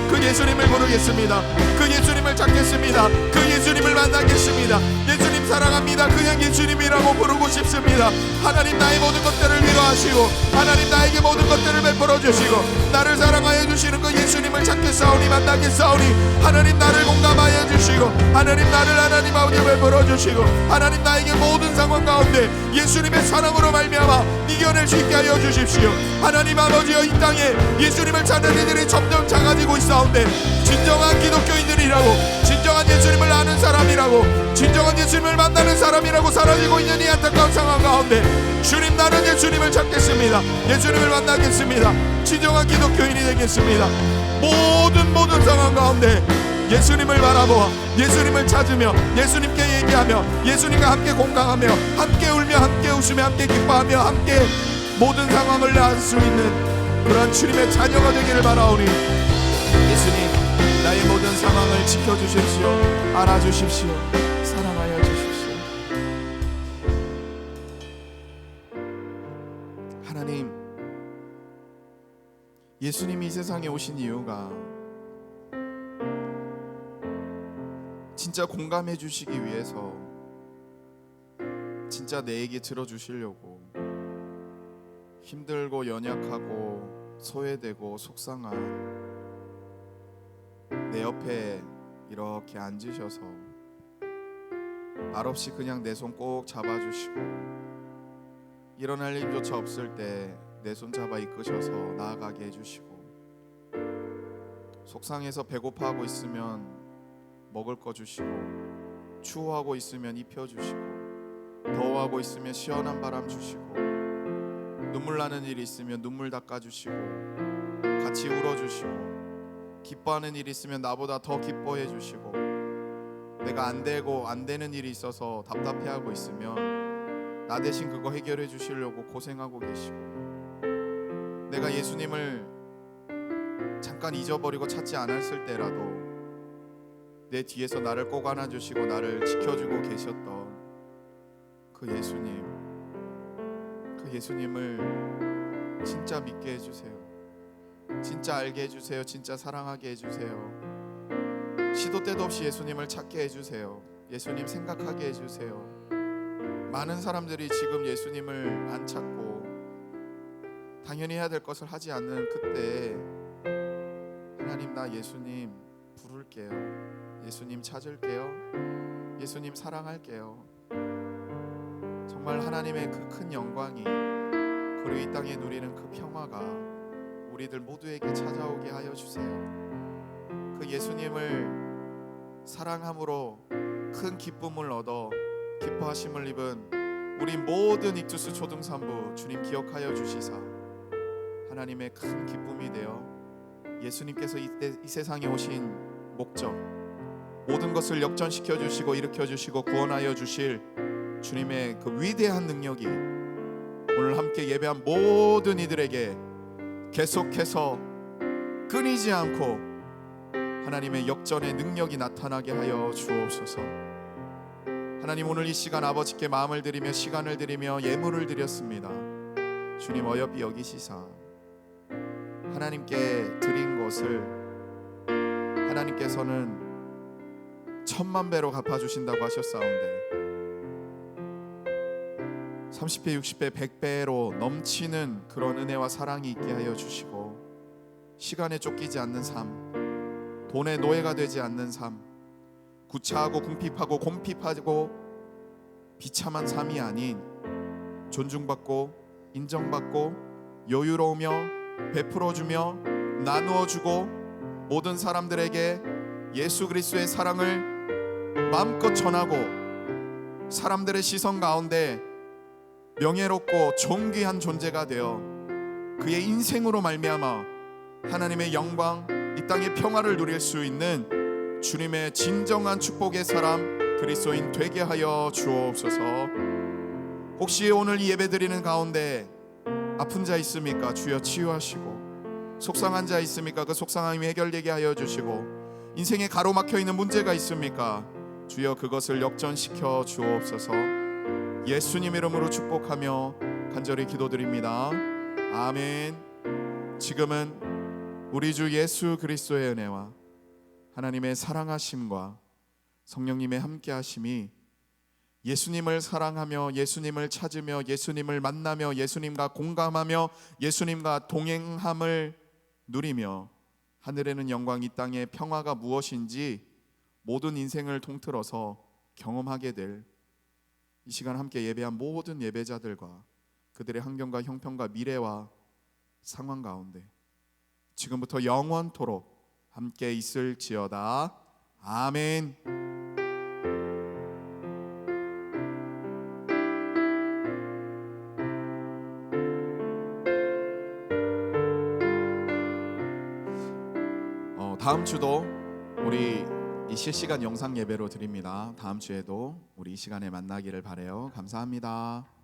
그 예수님을 부르겠습니다. 그 예수님을 찾겠습니다. 그 예수님을 만나겠습니다. 예수님 사랑합니다. 그냥 예수님이라고 부르고 싶습니다. 하나님, 나의 모든 것들을 위로하시고 하나님, 나에게 모든 것들을 베풀어 주시고 나를 사랑하여 주시는 그 예수님을 찾겠사오니, 만나겠사오니 하나님, 나를 공감하여 주시고 하나님, 나를 하나님 아버지 베풀어 주시고 하나님, 나에게 모든 상황 가운데 예수님의 사랑으로 말미암아 이겨낼 수 있게 하여 주십시오. 하나님 아버지여, 이 땅에 예수님을 찾는 이들이 점점 작아지고 있사온데 진정한 기독교인들이라고, 진정한 예수님을 아는 사람이라고, 진정한 예수님을 만나는 사람이라고 사라지고 있는 이 안타까운 상황 가운데 주님, 나는 예수님을 찾겠습니다. 예수님을 만나겠습니다. 진정한 기독교인이 되겠습니다. 모든 상황 가운데 예수님을 바라보아 예수님을 찾으며 예수님께 얘기하며 예수님과 함께 공감하며 함께 울며 함께 웃으며 함께 기뻐하며 함께 모든 상황을 나을 수 있는 그런 주님의 자녀가 되기를 바라오니 예수님, 나의 모든 상황을 지켜주십시오. 알아주십시오. 사랑하여 주십시오. 하나님, 예수님이 이 세상에 오신 이유가 진짜 공감해 주시기 위해서, 진짜 내 얘기 들어주시려고, 힘들고 연약하고 소외되고 속상한 내 옆에 이렇게 앉으셔서 말없이 그냥 내 손 꼭 잡아주시고, 일어날 힘조차 없을 때 내 손 잡아 이끄셔서 나아가게 해주시고, 속상해서 배고파하고 있으면 먹을 거 주시고, 추워하고 있으면 입혀주시고, 더워하고 있으면 시원한 바람 주시고, 눈물 나는 일이 있으면 눈물 닦아주시고, 같이 울어주시고, 기뻐하는 일이 있으면 나보다 더 기뻐해 주시고, 내가 안 되고 안 되는 일이 있어서 답답해하고 있으면 나 대신 그거 해결해 주시려고 고생하고 계시고, 내가 예수님을 잠깐 잊어버리고 찾지 않았을 때라도 내 뒤에서 나를 꼭 안아주시고 나를 지켜주고 계셨던 그 예수님, 그 예수님을 진짜 믿게 해주세요. 진짜 알게 해주세요. 진짜 사랑하게 해주세요. 시도 때도 없이 예수님을 찾게 해주세요. 예수님 생각하게 해주세요. 많은 사람들이 지금 예수님을 안 찾고 당연히 해야 될 것을 하지 않는 그때 하나님, 나 예수님 부를게요. 예수님 찾을게요. 예수님 사랑할게요. 정말 하나님의 그 큰 영광이, 그리고 이 땅에 누리는 그 평화가 우리들 모두에게 찾아오게 하여 주세요. 그 예수님을 사랑함으로 큰 기쁨을 얻어 기뻐하심을 입은 우리 모든 익투스 초등산부 주님 기억하여 주시사 하나님의 큰 기쁨이 되어 예수님께서 이 세상에 오신 목적, 모든 것을 역전시켜 주시고 일으켜 주시고 구원하여 주실 주님의 그 위대한 능력이 오늘 함께 예배한 모든 이들에게 계속해서 끊이지 않고 하나님의 역전의 능력이 나타나게 하여 주옵소서. 하나님, 오늘 이 시간 아버지께 마음을 드리며 시간을 드리며 예물을 드렸습니다. 주님 어여삐 여기시사 하나님께 드린 것을 하나님께서는 1000만 배로 갚아주신다고 하셨사온데 30배, 60배, 100배로 넘치는 그런 은혜와 사랑이 있게 하여 주시고 시간에 쫓기지 않는 삶, 돈의 노예가 되지 않는 삶, 구차하고 궁핍하고 곰핍하고 비참한 삶이 아닌 존중받고 인정받고 여유로우며 베풀어주며 나누어주고 모든 사람들에게 예수 그리스도의 사랑을 마음껏 전하고 사람들의 시선 가운데 명예롭고 존귀한 존재가 되어 그의 인생으로 말미암아 하나님의 영광, 이 땅의 평화를 누릴 수 있는 주님의 진정한 축복의 사람 그리스도인 되게 하여 주옵소서. 혹시 오늘 이 예배드리는 가운데 아픈 자 있습니까? 주여 치유하시고, 속상한 자 있습니까? 그 속상함이 해결되게 하여 주시고, 인생에 가로막혀 있는 문제가 있습니까? 주여 그것을 역전시켜 주옵소서. 예수님 이름으로 축복하며 간절히 기도드립니다. 아멘. 지금은 우리 주 예수 그리스도의 은혜와 하나님의 사랑하심과 성령님의 함께하심이 예수님을 사랑하며 예수님을 찾으며 예수님을 만나며 예수님과 공감하며 예수님과 동행함을 누리며 하늘에는 영광, 이 땅의 평화가 무엇인지 모든 인생을 통틀어서 경험하게 될 이 시간 함께 예배한 모든 예배자들과 그들의 환경과 형편과 미래와 상황 가운데 지금부터 영원토록 함께 있을지어다. 아멘. 다음 주도 우리 이 실시간 영상 예배로 드립니다. 다음 주에도 우리 이 시간에 만나기를 바라요. 감사합니다.